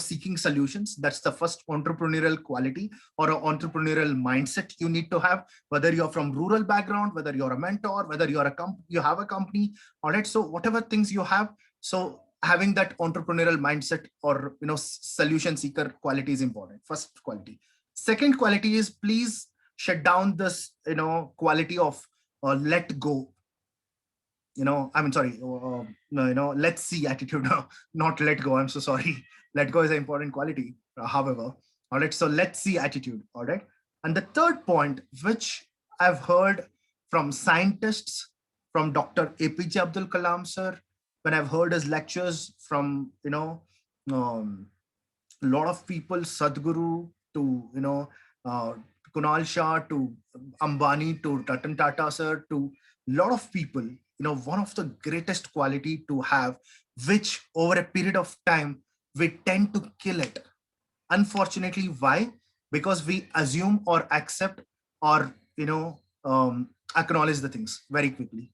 seeking solutions. That's the first entrepreneurial quality or an entrepreneurial mindset you need to have, whether you're from rural background, whether you're a mentor, whether you're you have a company. All right. So whatever things you have, so having that entrepreneurial mindset or, solution seeker quality is important. First quality. Second quality is, please shut down this, quality of let go. Let's see attitude, not let go. I'm so sorry. Let go is an important quality, however. All right. So let's see attitude. All right. And the third point, which I've heard from scientists, from Dr. APJ Abdul Kalam sir, when I've heard his lectures from, a lot of people, Sadhguru to, Kunal Shah to Ambani to Ratan Tata sir, to a lot of people, one of the greatest quality to have, which over a period of time, we tend to kill it. Unfortunately, why? Because we assume or accept or, acknowledge the things very quickly.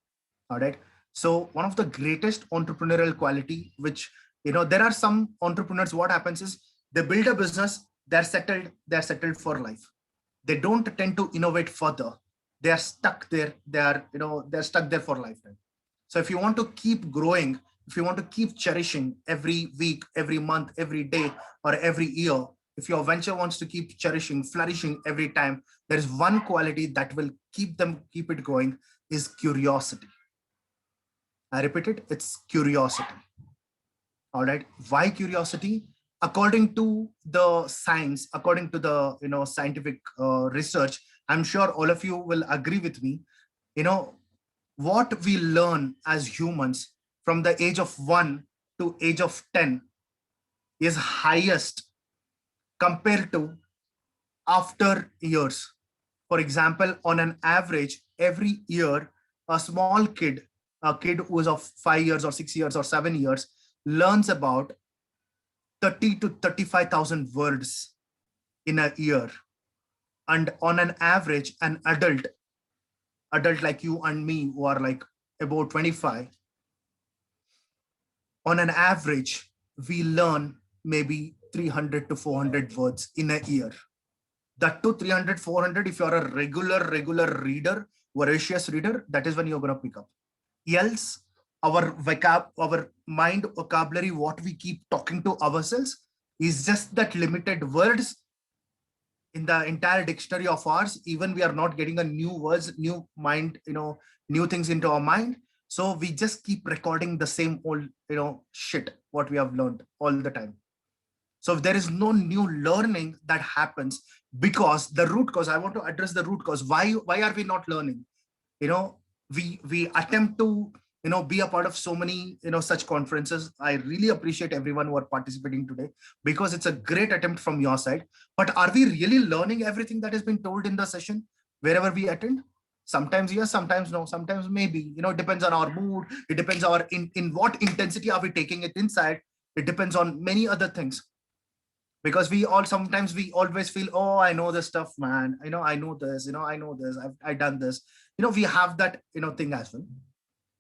All right. So one of the greatest entrepreneurial quality, which, there are some entrepreneurs, what happens is they build a business, they're settled for life. They don't tend to innovate further. They are stuck there. They're stuck there for a lifetime. So if you want to keep growing, if you want to keep cherishing every week, every month, every day, or every year, if your venture wants to keep cherishing, flourishing every time, there is one quality that will keep it going, is curiosity. I repeat it, it's curiosity. All right. Why curiosity? according to the science, according to the scientific research, I'm sure all of you will agree with me. What we learn as humans from the age of 1 to age of 10 is highest compared to after years. For example, on an average, every year, a small kid, a kid who is of 5 years or 6 years or 7 years, learns about 30 to 35,000 words in a year. And on an average, an adult like you and me, who are like about 25, on an average, we learn maybe 300 to 400 words in a year. That to 300, 400, if you're a regular reader, voracious reader, that is when you're going to pick up. Else, our mind vocabulary, what we keep talking to ourselves, is just that limited words in the entire dictionary of ours. Even we are not getting a new words, new mind, new things into our mind. So we just keep recording the same old, shit, what we have learned all the time. So if there is no new learning that happens, because the root cause, I want to address the root cause. Why are we not learning? We attempt to, be a part of so many, such conferences. I really appreciate everyone who are participating today, because it's a great attempt from your side. But are we really learning everything that has been told in the session wherever we attend? Sometimes yes, sometimes no, sometimes maybe, it depends on our mood. It depends on in what intensity are we taking it inside. It depends on many other things. Because sometimes we always feel, oh, I know this stuff, man. I know this, I know this, I've done this. We have that, thing as well.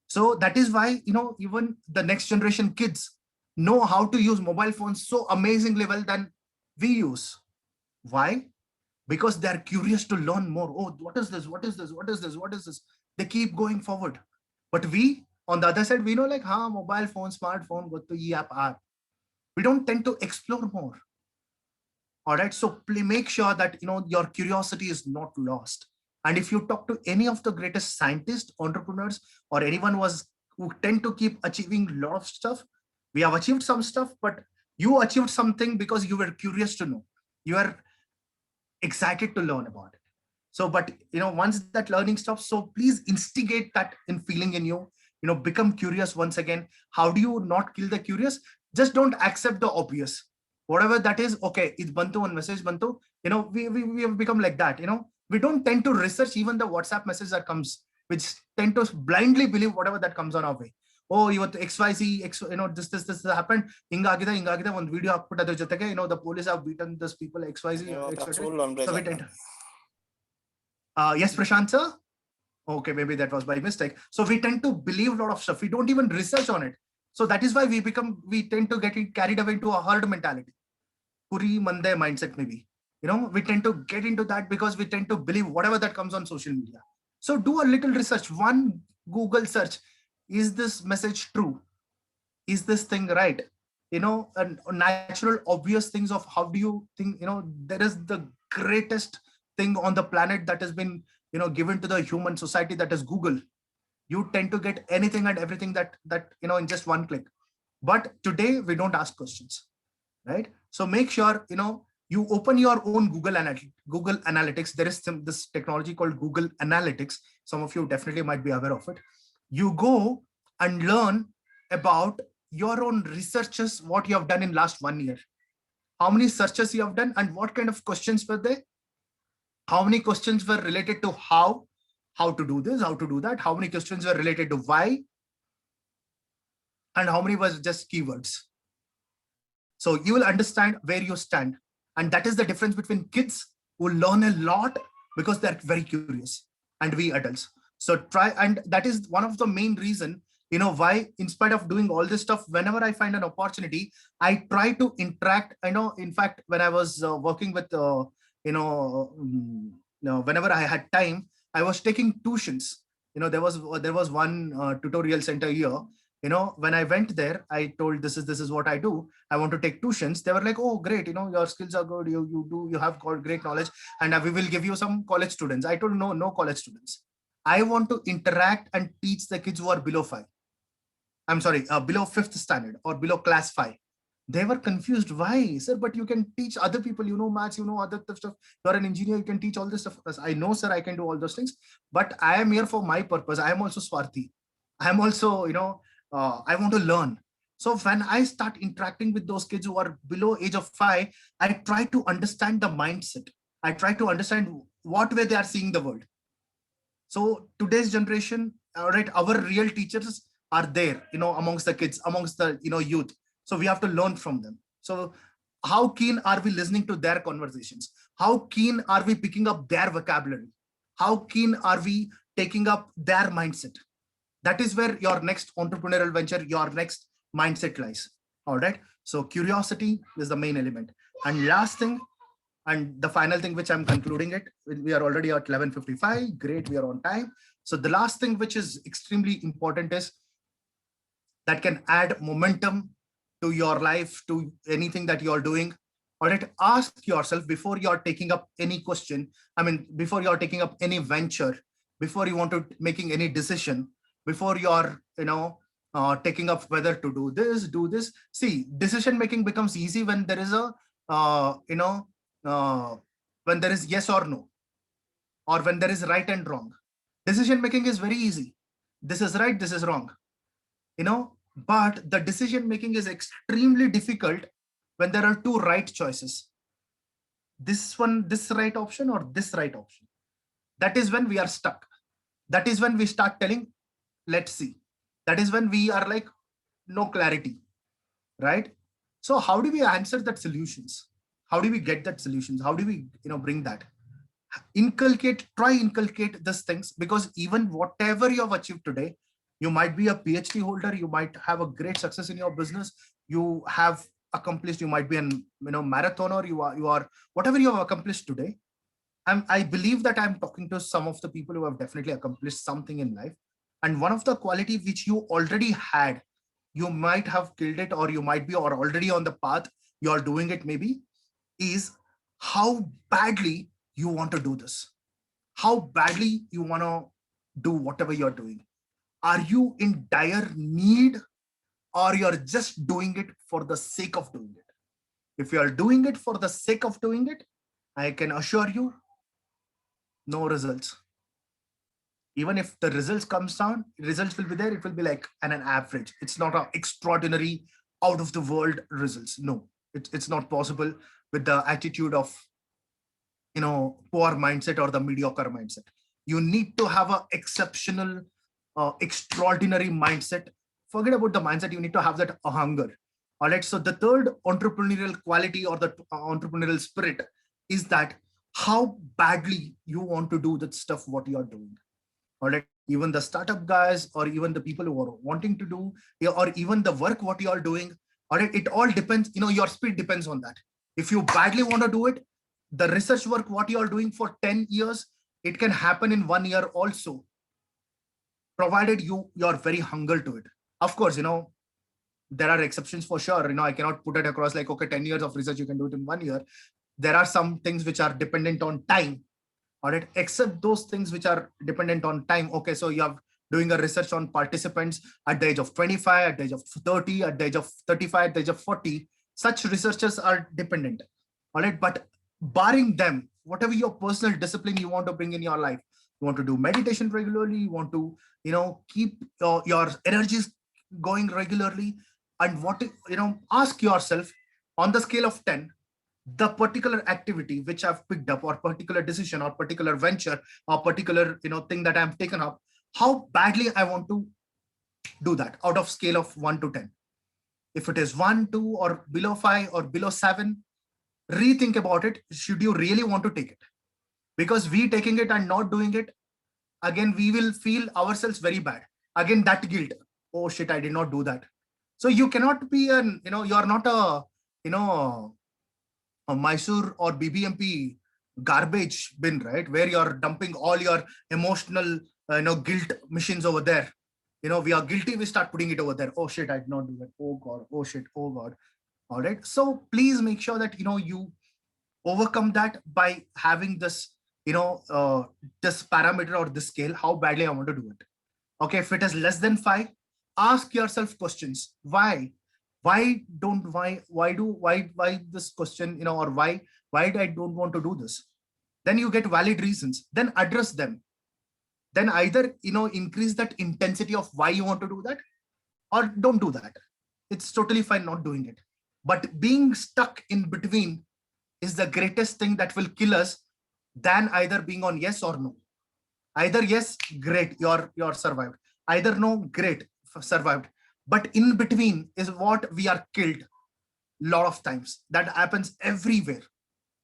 So that is why, even the next generation kids know how to use mobile phones so amazingly well than we use. Why? Because they're curious to learn more. Oh, what is this? What is this? What is this? What is this? They keep going forward. But we, on the other side, we know like, mobile phone, smartphone, go to app. We don't tend to explore more. All right. So make sure that, your curiosity is not lost. And if you talk to any of the greatest scientists, entrepreneurs, or anyone who tend to keep achieving a lot of stuff, we have achieved some stuff, but you achieved something because you were curious to know. You are excited to learn about it. So, but, once that learning stops, so please instigate that in feeling in you, become curious once again. How do you not kill the curious? Just don't accept the obvious. Whatever that is, okay, it's bantu one message, bantu, we have become like that, we don't tend to research even the WhatsApp message that comes, which tend to blindly believe whatever that comes on our way. Oh, you XYZ, this happened. Inga one video put other jotege, the police have beaten this people, XYZ, etc. So we tend yes, Prashant sir? Okay, maybe that was by mistake. So we tend to believe a lot of stuff. We don't even research on it. So that is why we tend to get carried away into a herd mentality. Puri mande mindset maybe. We tend to get into that because we tend to believe whatever that comes on social media. So do a little research. One Google search. Is this message true? Is this thing right? And natural, obvious things of how do you think, there is the greatest thing on the planet that has been, given to the human society, that is Google. You tend to get anything and everything that in just one click. But today we don't ask questions, right? So make sure, you open your own Google Analytics. There is this technology called Google Analytics. Some of you definitely might be aware of it. You go and learn about your own researches, what you have done in last 1 year. How many searches you have done and what kind of questions were there? How many questions were related to how to do this, how to do that? How many questions were related to why? And how many was just keywords? So you will understand where you stand. And that is the difference between kids who learn a lot because they're very curious, and we adults. So try, and that is one of the main reason, why, in spite of doing all this stuff, whenever I find an opportunity, I try to interact. In fact, when I was working with, whenever I had time, I was taking tuitions. There was one tutorial center here. When I went there, I told this is what I do. I want to take tuitions. They were like, oh, great. Your skills are good. You have got great knowledge, and we will give you some college students. I told no college students. I want to interact and teach the kids who are below 5. I'm sorry, below 5th standard or below class 5. They were confused. Why, sir? But you can teach other people, you know, maths, you know, other stuff. You're an engineer, you can teach all this stuff. I know, sir, I can do all those things, but I am here for my purpose. I am also Swarthi. I am also, you know, I want to learn. So when I start interacting with those kids who are below age of 5, I try to understand the mindset. I try to understand what way they are seeing the world. So today's generation, all right, our real teachers are there, you know, amongst the kids, amongst the, you know, youth. So we have to learn from them. So how keen are we listening to their conversations? How keen are we picking up their vocabulary? How keen are we taking up their mindset? That is where your next entrepreneurial venture, your next mindset lies. All right. So curiosity is the main element. And last thing, and the final thing, which I'm concluding it, we are already at 11:55. Great, we are on time. So the last thing, which is extremely important, is that can add momentum to your life, to anything that you're doing. All right, ask yourself before you're taking up any question. I mean, before you're taking up any venture, before you want to making any decision, before you're, you know, taking up whether to do this, do this. See, decision making becomes easy when there is a, when there is yes or no, or when there is right and wrong. Decision making is very easy. This is right, this is wrong, you know, but the decision making is extremely difficult when there are two right choices. This one, this right option, or this right option. That is when we are stuck. That is when we start telling, let's see. That is when we are like, no clarity, right? So how do we answer that solutions? How do we get that solutions? How do we, you know, bring that? Try inculcate these things, because even whatever you have achieved today, you might be a PhD holder, you might have a great success in your business, you have accomplished, you might be an, you know, marathoner, you are whatever you have accomplished today. I believe that I'm talking to some of the people who have definitely accomplished something in life. And one of the quality which you already had, you might have killed it, or you might be or already on the path, you're doing it maybe, is how badly you want to do this. How badly you want to do whatever you're doing. Are you in dire need, or you're just doing it for the sake of doing it? If you are doing it for the sake of doing it, I can assure you, no results. Even if the results comes down, results will be there. It will be like an average. It's not an extraordinary, out of the world results. No, it's not possible with the attitude of, you know, poor mindset or the mediocre mindset. You need to have an exceptional, extraordinary mindset. Forget about the mindset. You need to have that hunger. All right. So the third entrepreneurial quality, or the entrepreneurial spirit, is that how badly you want to do that stuff, what you are doing. All right. Even the startup guys, or even the people who are wanting to do, or even the work, what you are doing. All right. It all depends, you know, your speed depends on that. If you badly want to do it, the research work, what you are doing for 10 years, it can happen in 1 year also, provided you're very hungry to it. Of course, you know, there are exceptions for sure. You know, I cannot put it across like, okay, 10 years of research, you can do it in 1 year. There are some things which are dependent on time. All right, except those things which are dependent on time. Okay, so you have doing a research on participants at the age of 25, at the age of 30, at the age of 35, at the age of 40. Such researchers are dependent. All right, but barring them, whatever your personal discipline you want to bring in your life, you want to do meditation regularly, you want to, you know, keep your energies going regularly, and what, you know, ask yourself, on the scale of 10, the particular activity which I've picked up, or particular decision, or particular venture, or particular, you know, thing that I've taken up, how badly I want to do that out of scale of 1 to 10. If it is 1, 2, or below 5, or below 7, rethink about it. Should you really want to take it? Because we taking it and not doing it, again, we will feel ourselves very bad. Again, that guilt. Oh shit, I did not do that. So you cannot be an, you know, you're not a, you know, a Mysore or BBMP garbage bin, right? Where you're dumping all your emotional, you know, guilt machines over there. You know, we are guilty, we start putting it over there. Oh shit, I did not do that. Oh God, oh shit, oh God. All right. So please make sure that, you know, you overcome that by having this, you know, this parameter or this scale, how badly I want to do it. Okay. If it is less than 5, ask yourself questions. Why? Why this question, or why I don't want to do this? Then you get valid reasons, then address them. Then either, increase that intensity of why you want to do that, or don't do that. It's totally fine not doing it. But being stuck in between is the greatest thing that will kill us than either being on yes or no. Either yes, great, you're survived. Either no, great, survived. But in between is what we are killed. Lot of times that happens everywhere.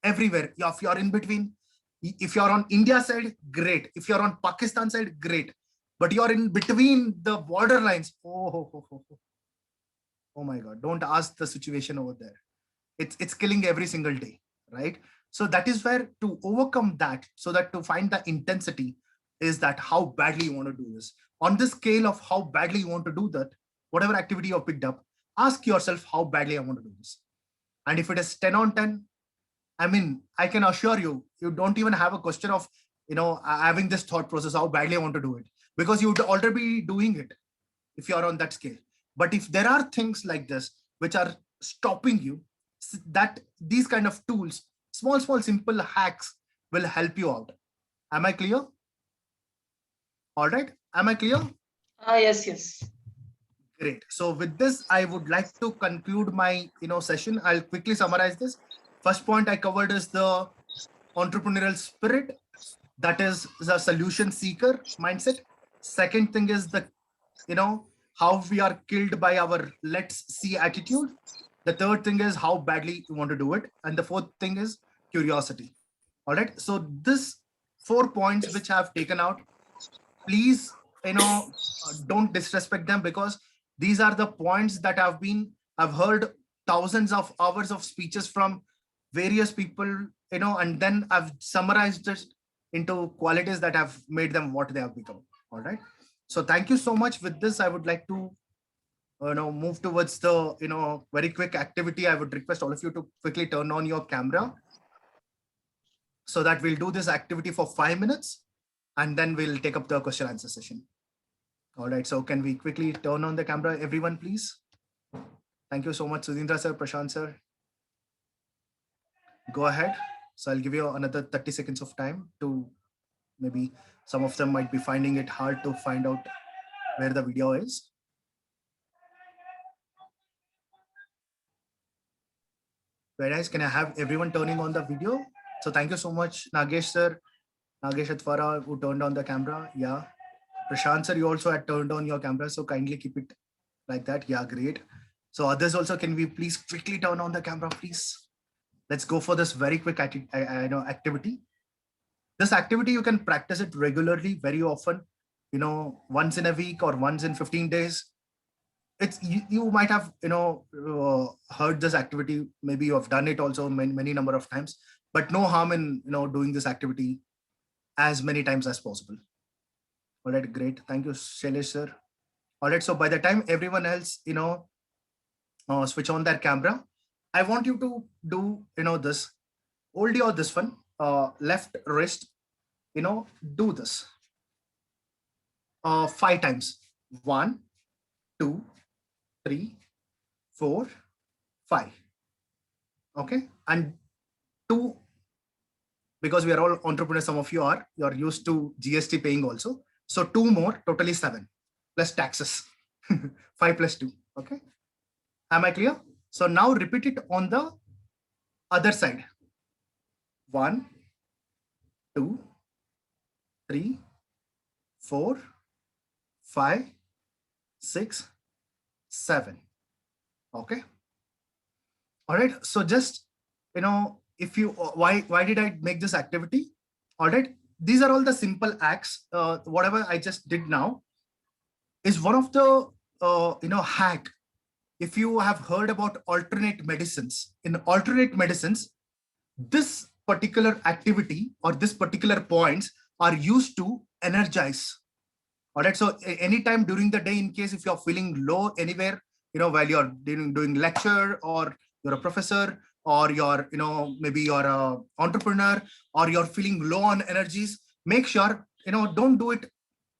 If you're in between, if you're on India side, great. If you're on Pakistan side, great. But you're in between the borderlines. Oh my God, don't ask the situation over there. It's killing every single day, right? So that is where, to overcome that, so that to find the intensity, is that how badly you want to do this. On the scale of how badly you want to do that, whatever activity you have picked up, ask yourself how badly I want to do this. And if it is 10 on 10, I mean, I can assure you, you don't even have a question of, having this thought process, how badly I want to do it, because you would already be doing it if you are on that scale. But if there are things like this, which are stopping you, that these kind of tools, small, simple hacks will help you out. Am I clear? All right. Am I clear? Yes. Great. So with this, I would like to conclude my, session. I'll quickly summarize this. First point I covered is the entrepreneurial spirit. That is the solution seeker mindset. Second thing is the, how we are killed by our let's see attitude. The third thing is how badly you want to do it. And the fourth thing is curiosity. All right. So this 4 points which I have taken out, please, don't disrespect them, because these are the points that I've heard thousands of hours of speeches from various people, and then I've summarized it into qualities that have made them what they have become. All right. So thank you so much. With this, I would like to move towards the very quick activity. I would request all of you to quickly turn on your camera, so that we'll do this activity for 5 minutes, and then we'll take up the question answer session. All right. So can we quickly turn on the camera, everyone, please? Thank you so much, Sudhindra sir, Prashant sir. Go ahead. So I'll give you another 30 seconds of time to, maybe some of them might be finding it hard to find out where the video is. Whereas, can I have everyone turning on the video? So thank you so much, Nagesh sir, Nagesh Athwara, who turned on the camera. Yeah. Prashant sir, you also had turned on your camera, so kindly keep it like that. Yeah, great. So others also, can we please quickly turn on the camera, please? Let's go for this very quick activity. This activity, you can practice it regularly, very often, once in a week or once in 15 days. It's you might have heard this activity, maybe you have done it also many number of times, but no harm in doing this activity as many times as possible. All right, great. Thank you, Shailesh sir. All right, so by the time everyone else switch on their camera, I want you to do this. Hold your this one, left wrist, do this 5 times. 1, 2, 3, 4, 5. Okay. And 2, because we are all entrepreneurs, some of you you're used to GST paying also. So 2 more, totally 7 plus taxes. 5 plus 2. Okay. Am I clear? So now repeat it on the other side. 1, 2, 3, 4, 5, 6, 7. Okay. All right. So just, if you, why did I make this activity? All right. These are all the simple acts. Whatever I just did now is one of the, hack. If you have heard about alternate medicines, in alternate medicines, this particular activity or this particular points are used to energize. All right. So anytime during the day, in case if you're feeling low anywhere, while you're doing lecture, or you're a professor, or you're, maybe you're a entrepreneur, or you're feeling low on energies, make sure, don't do it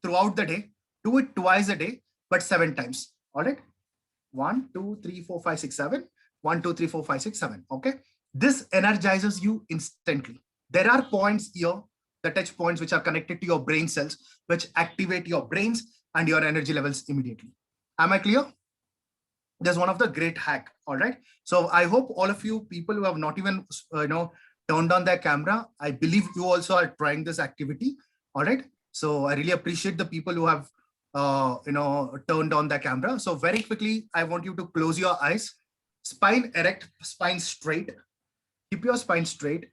throughout the day. Do it twice a day, but 7 times. All right. 1, 2, 3, 4, 5, 6, 7. 1, 2, 3, 4, 5, 6, 7. Okay. This energizes you instantly. There are points here, the touch points which are connected to your brain cells, which activate your brains and your energy levels immediately. Am I clear? There's one of the great hack. All right. So I hope all of you people who have not even, turned on their camera, I believe you also are trying this activity. All right. So I really appreciate the people who have, turned on the camera. So very quickly, I want you to close your eyes, spine erect, spine straight. Keep your spine straight.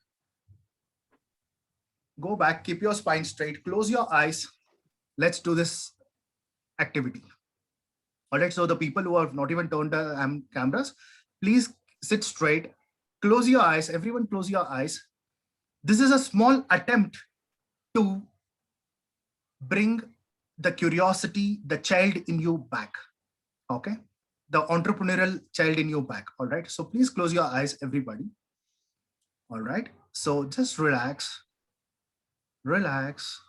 Go back, keep your spine straight, close your eyes. Let's do this activity. All right, so the people who have not even turned the cameras, please sit straight, close your eyes, everyone close your eyes. This is a small attempt to bring the curiosity, the child in you back, okay? The entrepreneurial child in you back, all right? So please close your eyes, everybody. All right, so just relax, relax,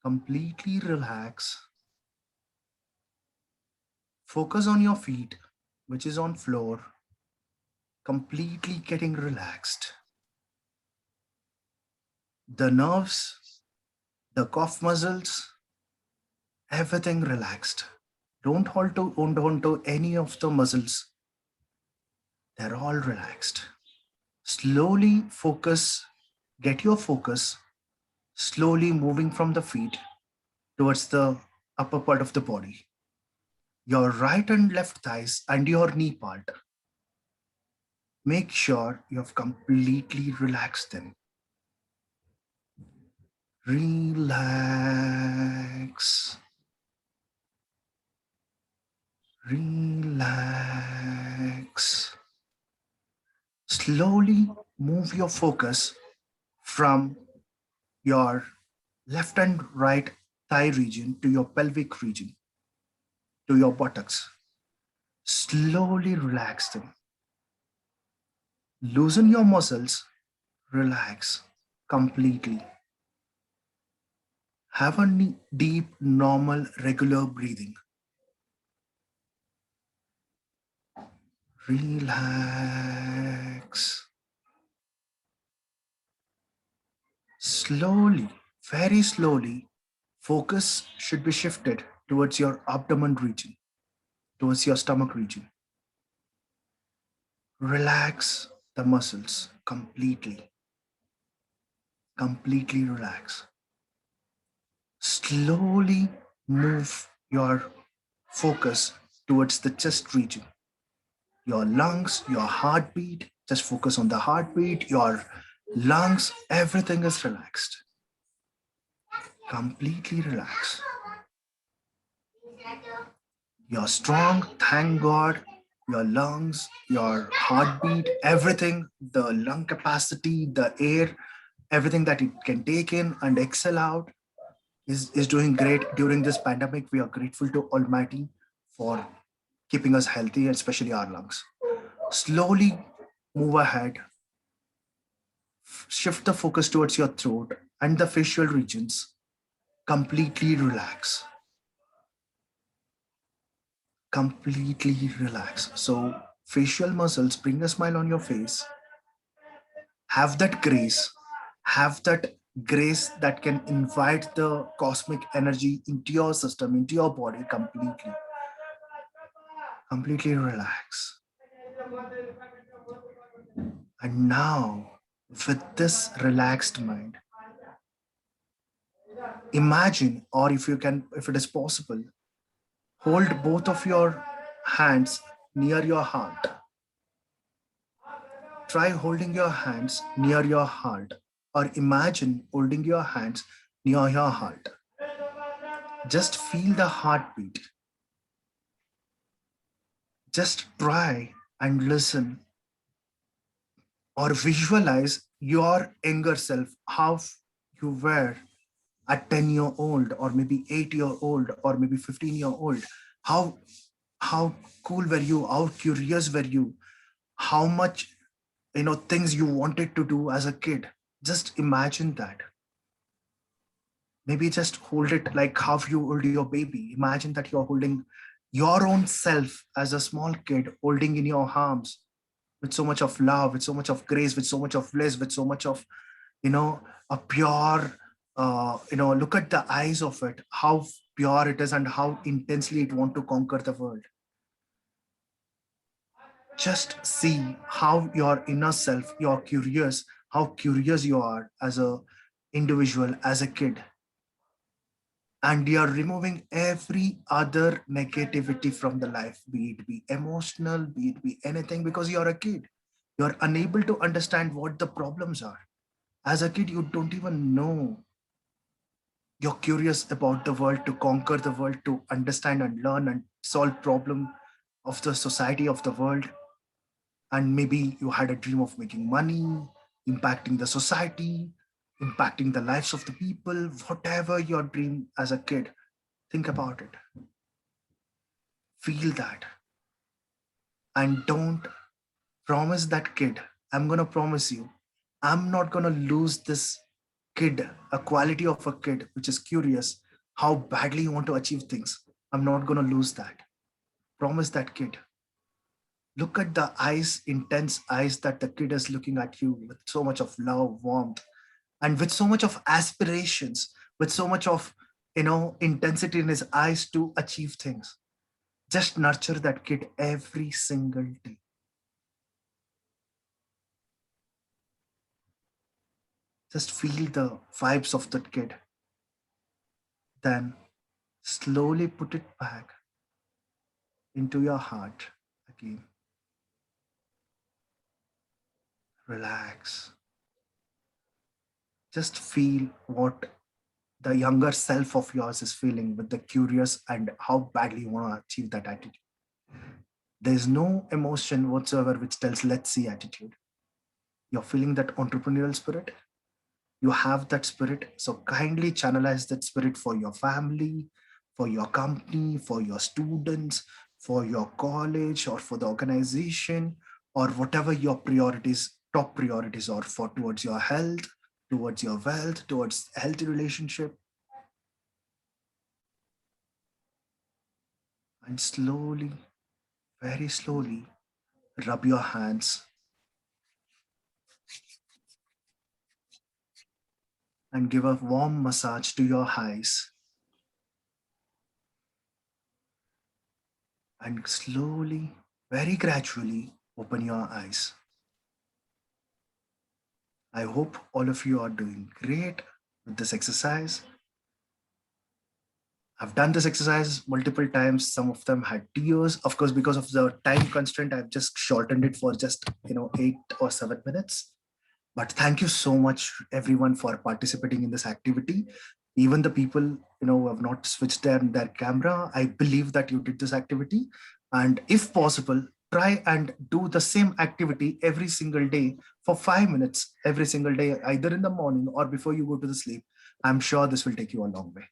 completely relax. Focus on your feet, which is on floor, completely getting relaxed. The nerves, the calf muscles, everything relaxed. Don't hold on to any of the muscles. They're all relaxed. Slowly focus, get your focus, slowly moving from the feet towards the upper part of the body. Your right and left thighs and your knee part. Make sure you have completely relaxed them. Relax. Relax. Slowly move your focus from your left and right thigh region to your pelvic region, to your buttocks. Slowly relax them. Loosen your muscles. Relax completely. Have a deep, normal, regular breathing. Relax. Slowly, very slowly, focus should be shifted towards your abdomen region, towards your stomach region. Relax the muscles completely. Completely relax. Slowly move your focus towards the chest region. Your lungs, your heartbeat, just focus on the heartbeat, your lungs, everything is relaxed. Completely relaxed. You're strong, thank God. Your lungs, your heartbeat, everything, the lung capacity, the air, everything that it can take in and exhale out is doing great during this pandemic. We are grateful to Almighty for keeping us healthy, especially our lungs. Slowly move ahead. Shift the focus towards your throat and the facial regions. Completely relax. Completely relax. So facial muscles, bring a smile on your face. Have that grace. Have that grace that can invite the cosmic energy into your system, into your body completely. Completely relax. And now, with this relaxed mind, imagine, or if you can, if it is possible, hold both of your hands near your heart. Try holding your hands near your heart, or imagine holding your hands near your heart. Just feel the heartbeat. Just try and listen or visualize your younger self, how you were at 10-year-old, or maybe 8-year-old, or maybe 15-year-old. How cool were you? How curious were you? How much things you wanted to do as a kid? Just imagine that. Maybe just hold it like how you hold your baby. Imagine that you're holding your own self as a small kid holding in your arms with so much of love, with so much of grace, with so much of bliss, with so much of, a pure, look at the eyes of it, how pure it is and how intensely it want to conquer the world. Just see how your inner self, you're curious, how curious you are as a individual, as a kid. And you're removing every other negativity from the life, be it be emotional, be it be anything, because you're a kid. You're unable to understand what the problems are. As a kid, you don't even know. You're curious about the world, to conquer the world, to understand and learn and solve problem of the society, of the world. And maybe you had a dream of making money, impacting the society, impacting the lives of the people, whatever your dream as a kid. Think about it. Feel that. And don't promise that kid, I'm going to promise you, I'm not going to lose this kid, a quality of a kid, which is curious, how badly you want to achieve things. I'm not going to lose that. Promise that kid. Look at the eyes, intense eyes that the kid is looking at you with so much of love, warmth, and with so much of aspirations, with so much of, intensity in his eyes to achieve things. Just nurture that kid every single day. Just feel the vibes of that kid. Then slowly put it back into your heart again. Relax. Just feel what the younger self of yours is feeling with the curious and how badly you want to achieve that attitude. There's no emotion whatsoever which tells let's see attitude. You're feeling that entrepreneurial spirit. You have that spirit. So kindly channelize that spirit for your family, for your company, for your students, for your college, or for the organization, or whatever your priorities, top priorities are for, towards your health, towards your wealth, towards healthy relationship. And slowly, very slowly, rub your hands and give a warm massage to your eyes. And slowly, very gradually, open your eyes. I hope all of you are doing great with this exercise. I've done this exercise multiple times. Some of them had tears. Of course, because of the time constraint, I've just shortened it for just 8 or 7 minutes. But thank you so much, everyone, for participating in this activity. Even the people who have not switched their camera, I believe that you did this activity. And if possible, try and do the same activity every single day for 5 minutes every single day, either in the morning or before you go to the sleep. I'm sure this will take you a long way.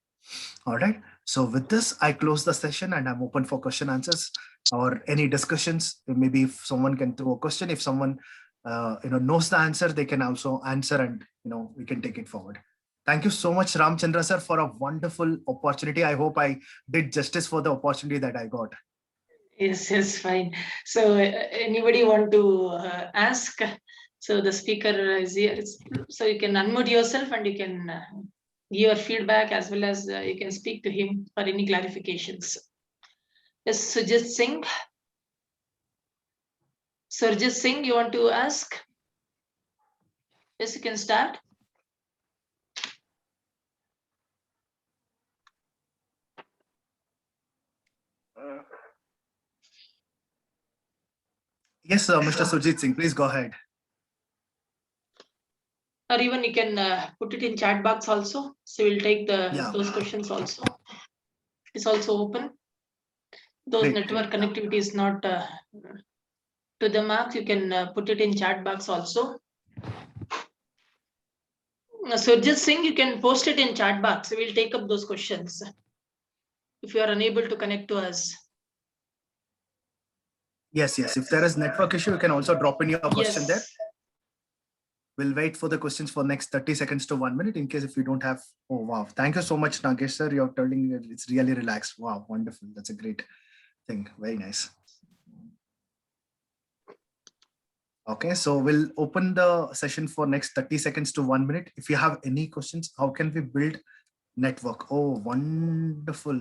All right. So with this, I close the session and I'm open for question answers or any discussions. Maybe if someone can throw a question, if someone knows the answer, they can also answer, and we can take it forward. Thank you so much, Ramachandra sir, for a wonderful opportunity. I hope I did justice for the opportunity that I got. Yes, fine. So anybody want to ask? So the speaker is here. So you can unmute yourself and you can give your feedback, as well as you can speak to him for any clarifications. Yes, Sujit Singh. Surjit Singh, you want to ask? Yes, you can start. Yes, sir, Mr. Sujit Singh, please go ahead. Or even you can put it in chat box also. So we'll take those questions also. It's also open. Those network connectivity is not to the mark. You can put it in chat box also. Surjit Singh, you can post it in chat box. We'll take up those questions if you are unable to connect to us. Yes. If there is network issue, you can also drop in your question there. We'll wait for the questions for next 30 seconds to 1 minute in case if you don't have. Oh, wow. Thank you so much, Nagesh sir. You're telling it's really relaxed. Wow, wonderful. That's a great. thing. Very nice. Okay, so we'll open the session for next 30 seconds to 1 minute. If you have any questions, how can we build network? Oh, wonderful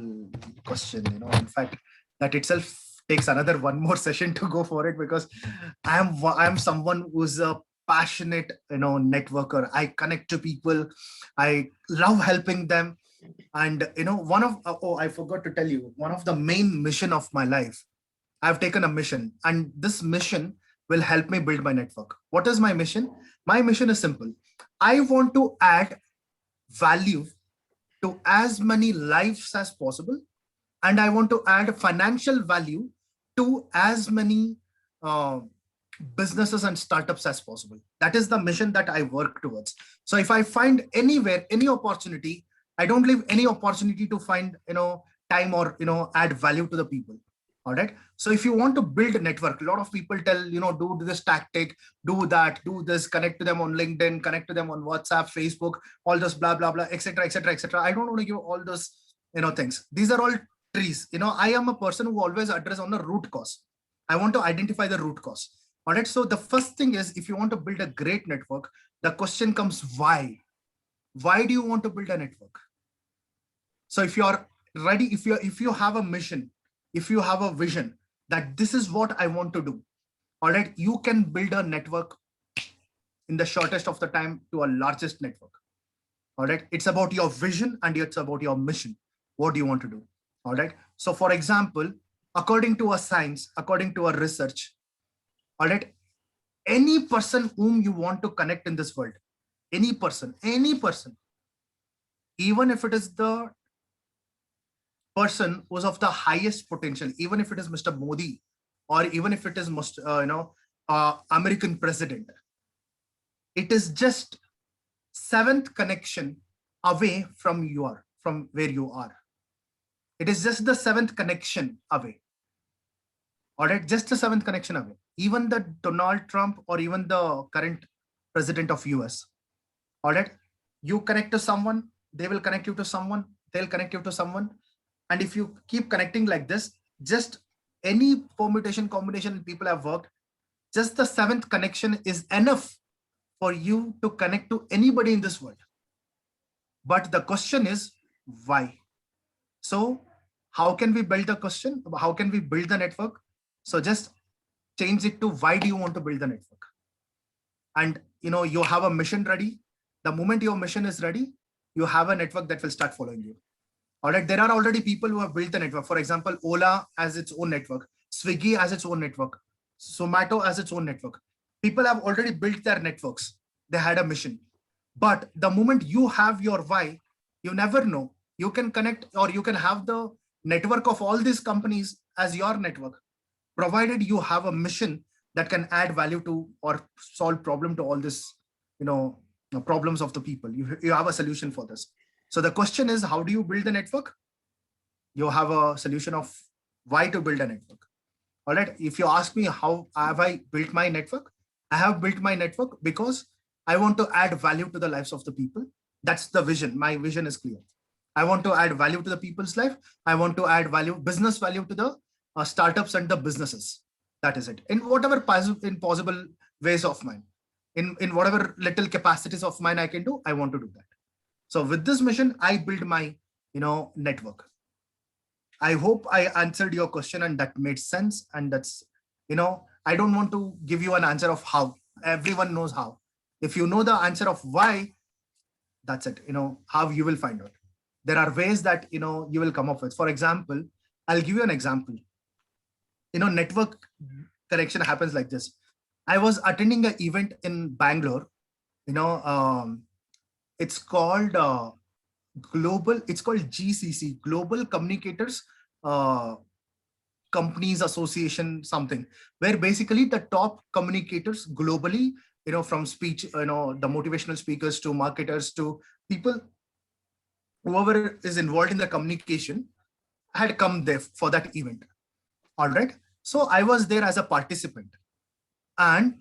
question. In fact, that itself takes another one more session to go for it, because I'm someone who's a passionate, networker. I connect to people. I love helping them. And, I forgot to tell you, one of the main mission of my life, I've taken a mission, and this mission will help me build my network. What is my mission? My mission is simple. I want to add value to as many lives as possible, and I want to add financial value to as many businesses and startups as possible. That is the mission that I work towards. So if I find anywhere, any opportunity, I don't leave any opportunity to find, time or, add value to the people. All right. So if you want to build a network, a lot of people tell, do this tactic, do that, do this, connect to them on LinkedIn, connect to them on WhatsApp, Facebook, all those blah, blah, blah, etc., etc., etc. I don't want to give all those, things. These are all trees. I am a person who always address on the root cause. I want to identify the root cause. All right. So the first thing is, if you want to build a great network, the question comes, why? Why do you want to build a network? So if you're ready, if you have a mission, if you have a vision that this is what I want to do, all right, you can build a network in the shortest of the time to a largest network. All right. It's about your vision and it's about your mission. What do you want to do? All right. So for example, according to a science, according to a research, all right, any person whom you want to connect in this world, any person, even if it is the person who's of the highest potential, even if it is Mr. Modi, or even if it is most, American president, it is just 7th connection away from where you are. It is just the 7th connection away. All right, just the 7th connection away. Even the Donald Trump or even the current president of US. All right, you connect to someone, they will connect you to someone, they'll connect you to someone. And if you keep connecting like this, just any permutation, combination people have worked, just the 7th connection is enough for you to connect to anybody in this world. But the question is, why? So how can we build the question? How can we build the network? So just change it to, why do you want to build the network? And you have a mission ready. The moment your mission is ready, you have a network that will start following you. All right, there are already people who have built the network. For example, Ola has its own network, Swiggy has its own network, Zomato has its own network. People have already built their networks. They had a mission. But the moment you have your why, you never know. You can connect, or you can have the network of all these companies as your network, provided you have a mission that can add value to or solve problem to all this, problems of the people. You have a solution for this. So the question is, how do you build a network? You have a solution of why to build a network. All right. If you ask me, how have I built my network? I have built my network because I want to add value to the lives of the people. That's the vision. My vision is clear. I want to add value to the people's life. I want to add value, business value to the startups and the businesses. That is it. In whatever possible ways of mine, in whatever little capacities of mine I can do, I want to do that. So with this mission, I build my, network. I hope I answered your question and that made sense. And that's, I don't want to give you an answer of how. Everyone knows how. If you know the answer of why, that's it. How you will find out. There are ways that, you will come up with. For example, I'll give you an example. Network connection happens like this. I was attending an event in Bangalore, it's called GCC, Global Communicators Companies Association, something, where basically the top communicators globally, from speech, the motivational speakers to marketers to people, whoever is involved in the communication had come there for that event. All right. So I was there as a participant, and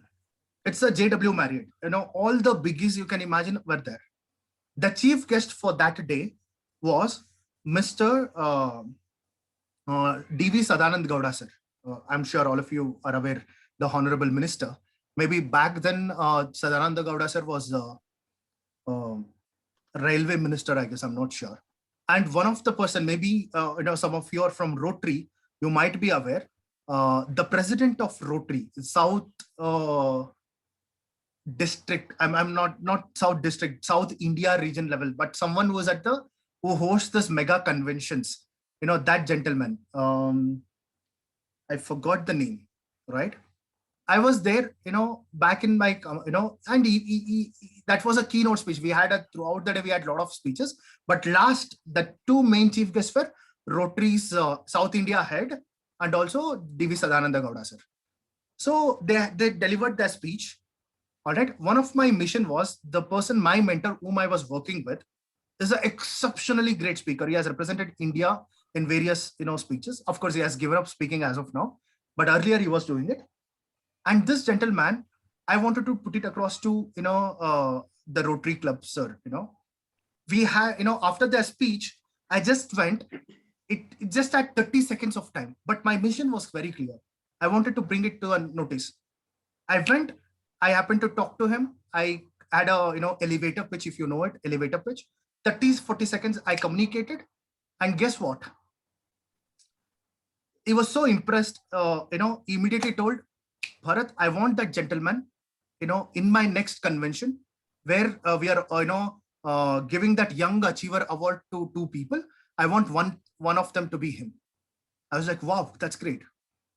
it's a JW Marriott, all the biggies you can imagine were there. The chief guest for that day was Mr. DV Sadanand Gowda sir. I'm sure all of you are aware, the Honorable Minister. Maybe back then, Sadananda Gowda sir was railway minister, I guess, I'm not sure. And one of the person, maybe some of you are from Rotary, you might be aware, the president of Rotary, South district, I'm not South district, South India region level, but someone who is who hosts this mega conventions, that gentleman, I forgot the name, right? I was there, back in my, and that was a keynote speech. We had throughout the day, we had a lot of speeches, but the two main chief guests were Rotary's South India head and also DV Sadananda Gowda sir. So they delivered their speech. All right. One of my mission was the person, my mentor, whom I was working with, is an exceptionally great speaker. He has represented India in various, speeches. Of course, he has given up speaking as of now, but earlier he was doing it. And this gentleman, I wanted to put it across to, the Rotary Club, sir, we had, after their speech, I just went, it just had 30 seconds of time, but my mission was very clear. I wanted to bring it to a notice. I went, I happened to talk to him. I had a, elevator pitch, if you know it, elevator pitch, 40 seconds, I communicated. And guess what? He was so impressed, immediately told, Bharat, I want that gentleman, in my next convention where we are, giving that Young Achiever Award to 2 people. I want one of them to be him. I was like, wow, that's great.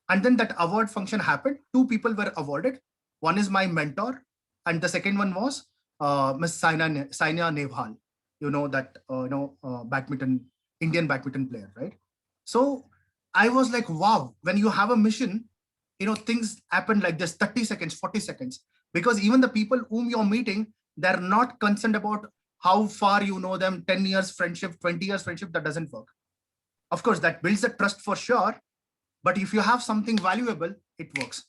And then that award function happened. 2 people were awarded. One is my mentor, and the second one was Miss Saina Nehwal. That Indian badminton player, right? So I was like, wow, when you have a mission, things happen like this, 30 seconds, 40 seconds, because even the people whom you're meeting, they're not concerned about how far you know them, 10 years friendship, 20 years friendship, that doesn't work. Of course, that builds the trust for sure. But if you have something valuable, it works.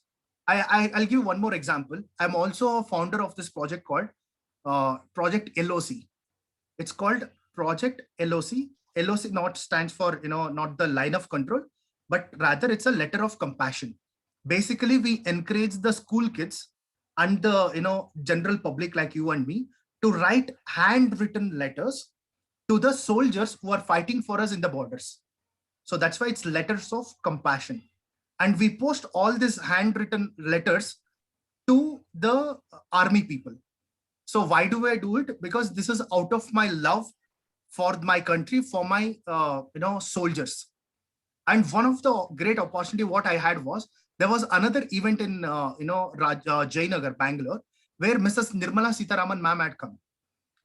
I'll give one more example. I'm also a founder of this project called Project LOC. It's called Project LOC. LOC not stands for, not the line of control, but rather it's a letter of compassion. Basically, we encourage the school kids and the general public like you and me to write handwritten letters to the soldiers who are fighting for us in the borders. So that's why it's letters of compassion. And we post all these handwritten letters to the army people. So why do I do it? Because this is out of my love for my country, for my soldiers. And one of the great opportunity what I had was, there was another event in Jayanagar, Bangalore, where Mrs. Nirmala Sitharaman ma'am had come.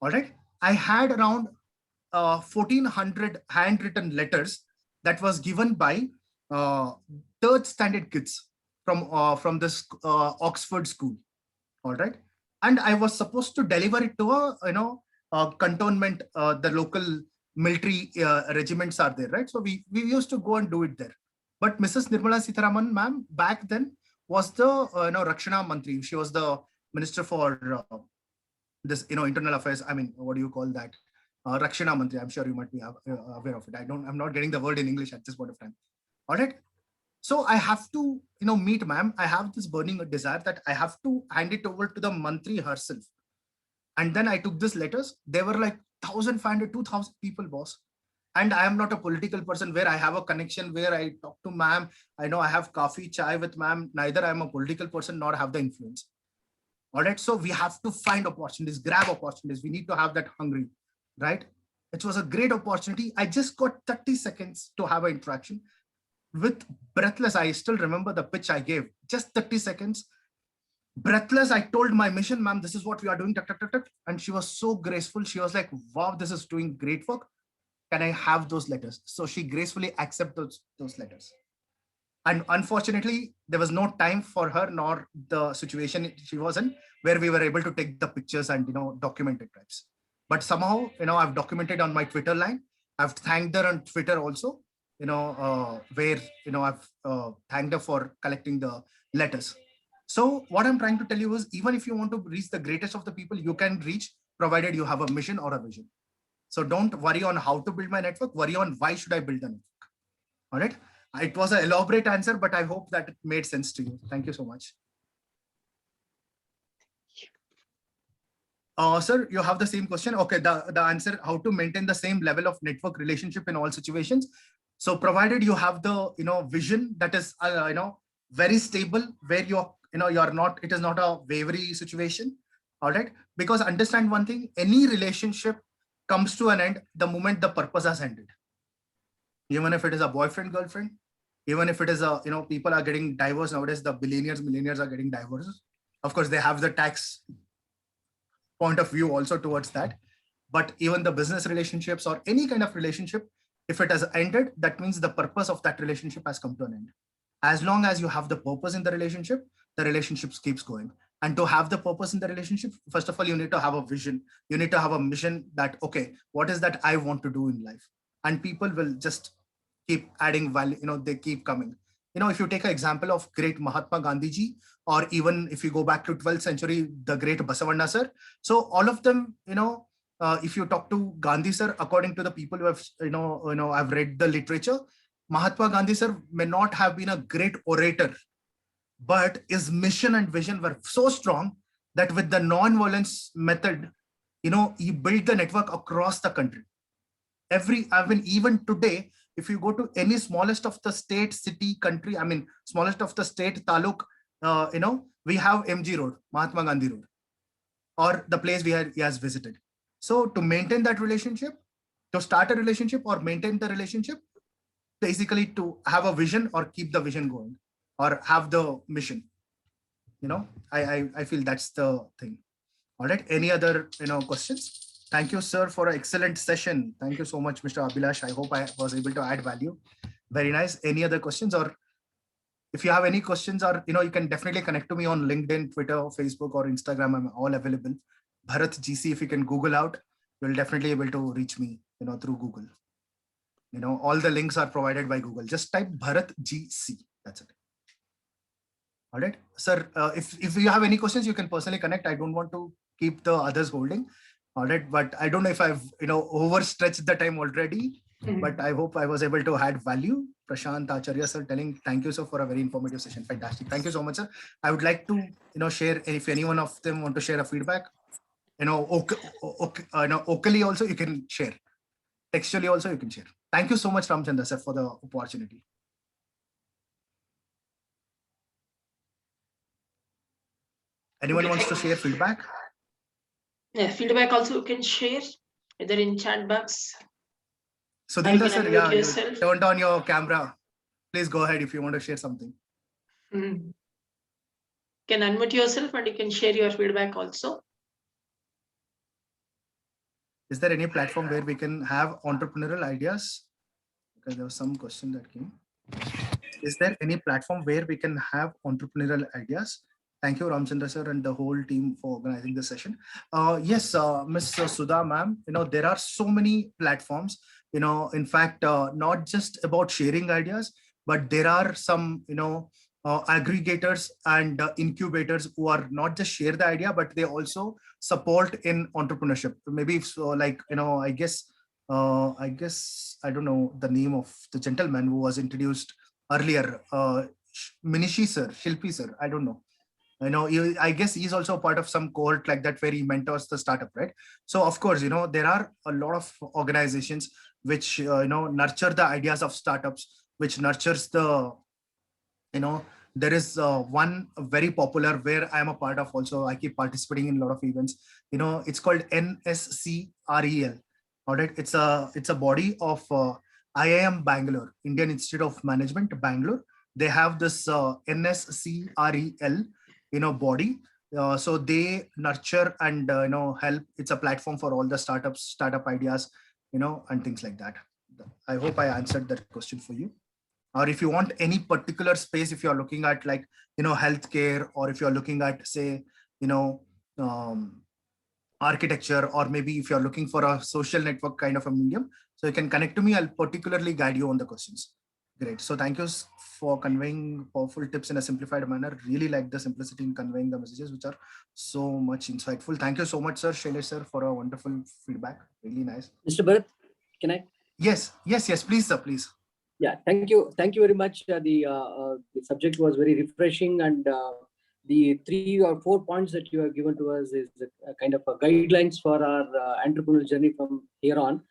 All right. I had around 1,400 handwritten letters that was given by 3rd standard kids from this Oxford school. All right. And I was supposed to deliver it to a cantonment, the local military regiments are there, right? So we used to go and do it there. But Mrs. Nirmala Sitharaman ma'am back then was the Rakshana Mantri. She was the minister for this internal affairs. I mean, what do you call that? Rakshana Mantri. I'm sure you might be aware of it. I'm not getting the word in English at this point of time. All right. So I have to meet ma'am. I have this burning desire that I have to hand it over to the Mantri herself. And then I took these letters. They were like 1,500, 2,000 people, boss. And I am not a political person where I have a connection where I talk to ma'am. I know I have coffee, chai with ma'am. Neither I am a political person nor have the influence. All right. So we have to find opportunities, grab opportunities. We need to have that hungry, right? It was a great opportunity. I just got 30 seconds to have an interaction with breathless. I still remember the pitch I gave, just 30 seconds. Breathless, I told my mission, ma'am, this is what we are doing. And she was so graceful. She was like, wow, this is doing great work. Can I have those letters? So she gracefully accepted those letters. And unfortunately, there was no time for her nor the situation she was in where we were able to take the pictures and document it. But somehow, I've documented on my Twitter line. I've thanked her on Twitter also, where I've thanked her for collecting the letters. So what I'm trying to tell you is, even if you want to reach the greatest of the people, you can reach, provided you have a mission or a vision. So don't worry on how to build my network, worry on why should I build a network. All right. It was an elaborate answer, but I hope that it made sense to you. Thank you so much. Sir, you have the same question. Okay, the answer, how to maintain the same level of network relationship in all situations. So provided you have the, vision that is, very stable, where you're not, it is not a wavery situation. All right. Because understand one thing, any relationship comes to an end the moment the purpose has ended. Even if it is a boyfriend, girlfriend, even if it is a, people are getting divorced nowadays, the billionaires, millionaires are getting divorced. Of course, they have the tax point of view also towards that. But even the business relationships or any kind of relationship, if it has ended, that means the purpose of that relationship has come to an end. As long as you have the purpose in the relationship keeps going. And to have the purpose in the relationship, first of all, you need to have a vision. You need to have a mission that, okay, what is that I want to do in life? And people will just keep adding value, they keep coming. If you take an example of great Mahatma Gandhi ji, or even if you go back to 12th century, the great Basavanna sir. So all of them, if you talk to Gandhi sir, according to the people who have, I've read the literature, Mahatma Gandhi sir may not have been a great orator, but his mission and vision were so strong that with the non-violence method, he built the network across the country. Even today, if you go to any smallest of the state, city, country, smallest of the state, taluk, we have MG Road, Mahatma Gandhi Road, or the place he has visited. So to maintain that relationship, to start a relationship or maintain the relationship, basically to have a vision or keep the vision going or have the mission. I feel that's the thing. All right. Any other, questions? Thank you, sir, for an excellent session. Thank you so much, Mr. Abhilash. I hope I was able to add value. Very nice. Any other questions? Or if you have any questions, or you can definitely connect to me on LinkedIn, Twitter, Facebook, or Instagram. I'm all available. Bharat GC, if you can Google out, you'll definitely be able to reach me, through Google. All the links are provided by Google. Just type Bharat GC. That's it. All right, sir. If you have any questions, you can personally connect. I don't want to keep the others holding. All right, but I don't know if I've overstretched the time already, but I hope I was able to add value. Prashant Acharya sir telling thank you sir for a very informative session. Fantastic. Thank you so much, sir. I would like to share, if anyone of them want to share a feedback, vocally also you can share, textually also you can share. Thank you so much, Ramachandra sir, for the opportunity. Anyone wants to share feedback? Yeah, feedback also you can share either in chat box. Sudhindra sir, yeah, you turned on your camera. Please go ahead if you want to share something. You can unmute yourself and you can share your feedback also. Is there any platform where we can have entrepreneurial ideas? Because there was some question that came. Is there any platform where we can have entrepreneurial ideas? Thank you, Ramachandra sir, and the whole team for organizing this session. Yes, Ms. Sudha ma'am, there are so many platforms, in fact, not just about sharing ideas, but there are some, aggregators and incubators who are not just share the idea, but they also support in entrepreneurship. Maybe so, like, I guess, I don't know the name of the gentleman who was introduced earlier, Minishi sir, Shilpi sir, I don't know. I guess he's also part of some cohort like that where he mentors the startup, right? So of course, there are a lot of organizations which, nurture the ideas of startups, which nurtures the, there is one very popular where I am a part of also. I keep participating in a lot of events. It's called NSCREL. All right. It's a body of IIM Bangalore, Indian Institute of Management, Bangalore. They have this NSCREL, body. So they nurture and, help. It's a platform for all the startup ideas, and things like that. I hope I answered that question for you. Or if you want any particular space, if you're looking at like, healthcare, or if you're looking at, say, architecture, or maybe if you're looking for a social network kind of a medium, so you can connect to me. I'll particularly guide you on the questions. Great. So thank you for conveying powerful tips in a simplified manner. Really like the simplicity in conveying the messages, which are so much insightful. Thank you so much, sir, Shailesh sir, for a wonderful feedback. Really nice. Mr. Bharat, can I? Yes, please, sir, please. Yeah, thank you very much. The subject was very refreshing, and the 3 or 4 points that you have given to us is a kind of a guidelines for our entrepreneurial journey from here on.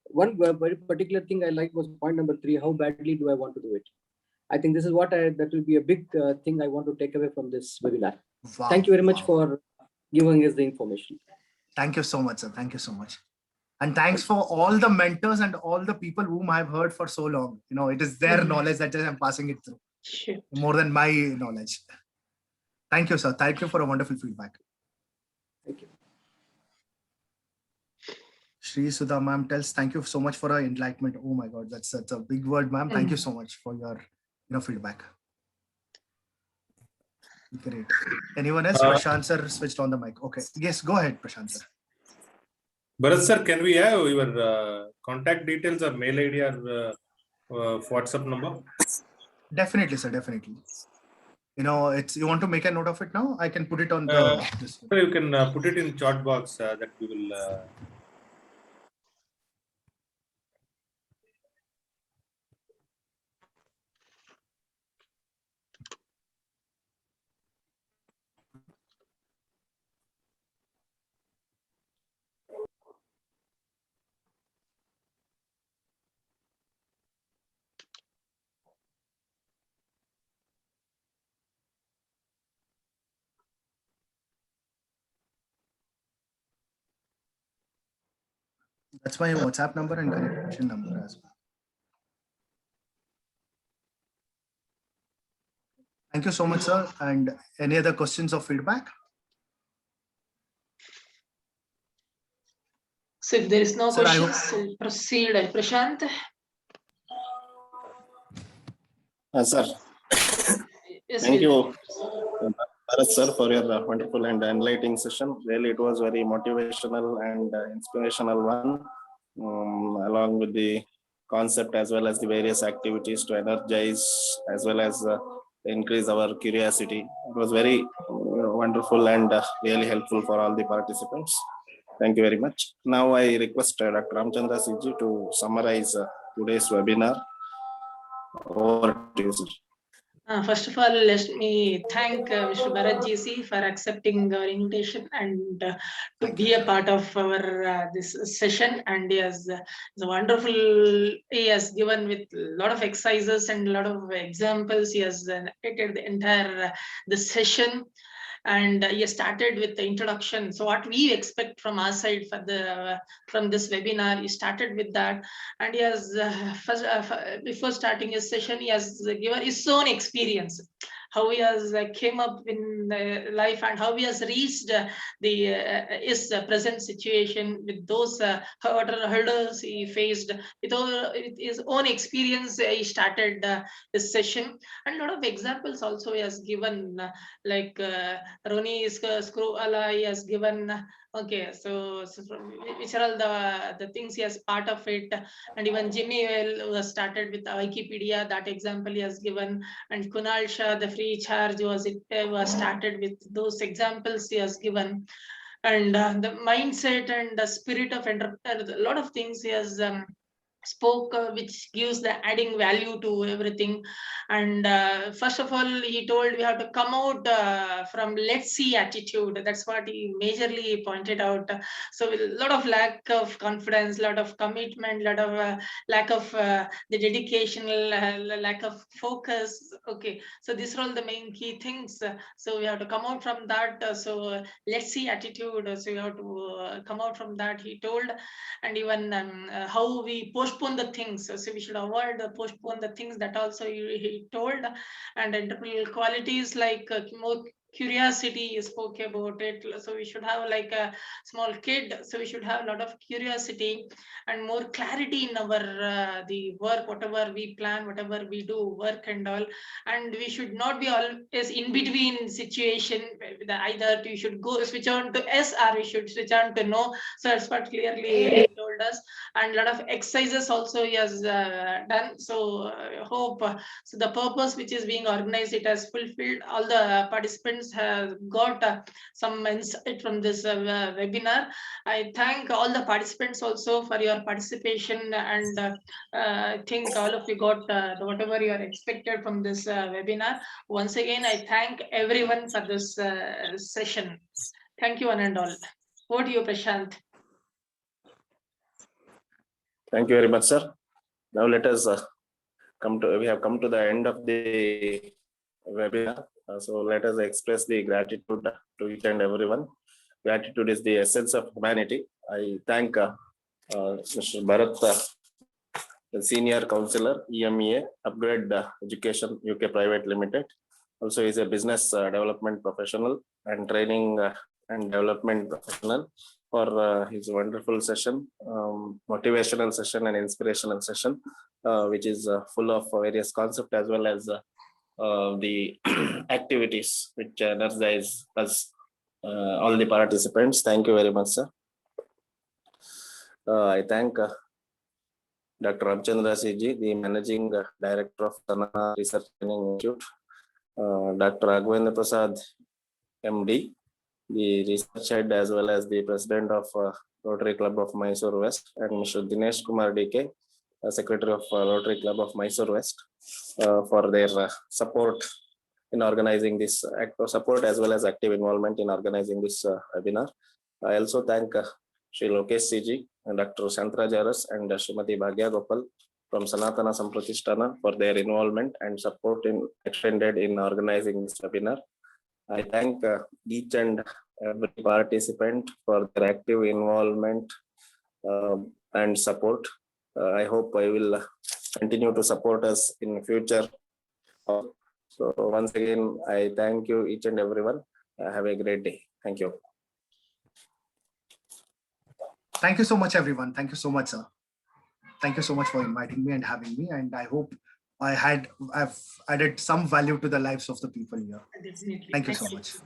One very particular thing I like was point number 3. How badly do I want to do it? I think this is what that will be a big thing I want to take away from this webinar. Wow, thank you very much wow. for giving us the information. Thank you so much, sir. Thank you so much. And thanks for all the mentors and all the people whom I've heard for so long. You know, it is their knowledge that I'm passing it through. Sure. More than my knowledge. Thank you, sir. Thank you for a wonderful feedback. Thank you. Shri Sudha ma'am tells, thank you so much for our enlightenment. Oh my God, that's a big word, ma'am. Thank you so much for your feedback. Great. Anyone else? Prashant sir switched on the mic. Okay. Yes, go ahead, Prashant sir. Bharat sir, can we have your contact details or mail ID or WhatsApp number? Definitely, sir. Definitely. You know, you want to make a note of it now? I can put it on the. You can put it in chat box that we will. That's my WhatsApp number and connection number as well. Thank you so much, sir. And any other questions or feedback? So if there is no questions, we'll proceed. Prashant. Sir. Yes, thank you, Bharat sir, for your wonderful and enlightening session. Really, it was very motivational and inspirational one, along with the concept as well as the various activities to energize as well as increase our curiosity. It was very wonderful and really helpful for all the participants. Thank you very much. Now I request Dr. Ramachandra Siji to summarize today's webinar. Over to you, sir. First of all, let me thank Mr. Bharat GC for accepting our invitation and to be a part of our this session. And he has wonderful. He has given with a lot of exercises and a lot of examples. He has narrated the entire the session. And he started with the introduction. So what we expect from our side from this webinar, he started with that. And he has before starting his session, he has given his own experience, how he has came up in life and how he has reached his present situation with those hurdles he faced. With his own experience, he started this session. And a lot of examples also he has given, like Roni Screw Allah, he has given. Okay, so which are all the things he has part of it. And even Jimmy Well was started with Wikipedia, that example he has given. And Kunal Shah, the free charge was started with those examples he has given. And the mindset and the spirit of entrepreneur, a lot of things he has spoke, which gives the adding value to everything. And first of all, he told we have to come out from let's see attitude. That's what he majorly pointed out. So with a lot of lack of confidence, a lot of commitment, a lot of lack of the dedication, lack of focus. Okay, so these are all the main key things. So we have to come out from that. So let's see attitude. So we have to come out from that, he told. And even how we postpone the things. So we should avoid postpone the things, that also he told. And entrepreneurial qualities like more curiosity, you spoke about it. So we should have like a small kid. So we should have a lot of curiosity and more clarity in our the work, whatever we plan, whatever we do, work and all. And we should not be always in between situation. Either we should go switch on to yes, or we should switch on to no. So that's what clearly he told us. And a lot of exercises also he has done. So hope so the purpose which is being organized, it has fulfilled. All the participants participants have got some insight from this webinar. I thank all the participants also for your participation, and I think all of you got whatever you are expected from this webinar. Once again, I thank everyone for this session. Thank you one and all. Over to you, Prashant. Thank you very much, sir. Now let us we have come to the end of the webinar. So let us express the gratitude to each and everyone. Gratitude is the essence of humanity. I thank Mr. Bharat, the Senior Counselor, EMEA, Upgrade Education UK Private Limited. Also is a business development professional and training and development professional, for his wonderful session, motivational session and inspirational session, which is full of various concepts as well as the activities which energize us, all the participants. Thank you very much, sir. I thank Dr. Ramachandra CG, the Managing Director of Sanathana Research Training Institute, Dr. Raghavendra Prasad, MD, the research head as well as the president of Rotary Club of Mysore West, and Mr. Dinesh Kumar DK, Secretary of Rotary Club of Mysore West, for their support in organizing this support as well as active involvement in organizing this webinar. I also thank Sri Lokesh CG and Dr. Shantra Jaras and Srimati Bhagya Gopal from Sanathana SAMPRATHISHTANA for their involvement and support extended in organizing this webinar. I thank each and every participant for their active involvement and support. I hope I will continue to support us in future. So once again, I thank you each and everyone. Have a great day. Thank you. Thank you so much, everyone. Thank you so much, sir. Thank you so much for inviting me and having me. And I hope I've added some value to the lives of the people here. Definitely. Thank you so much.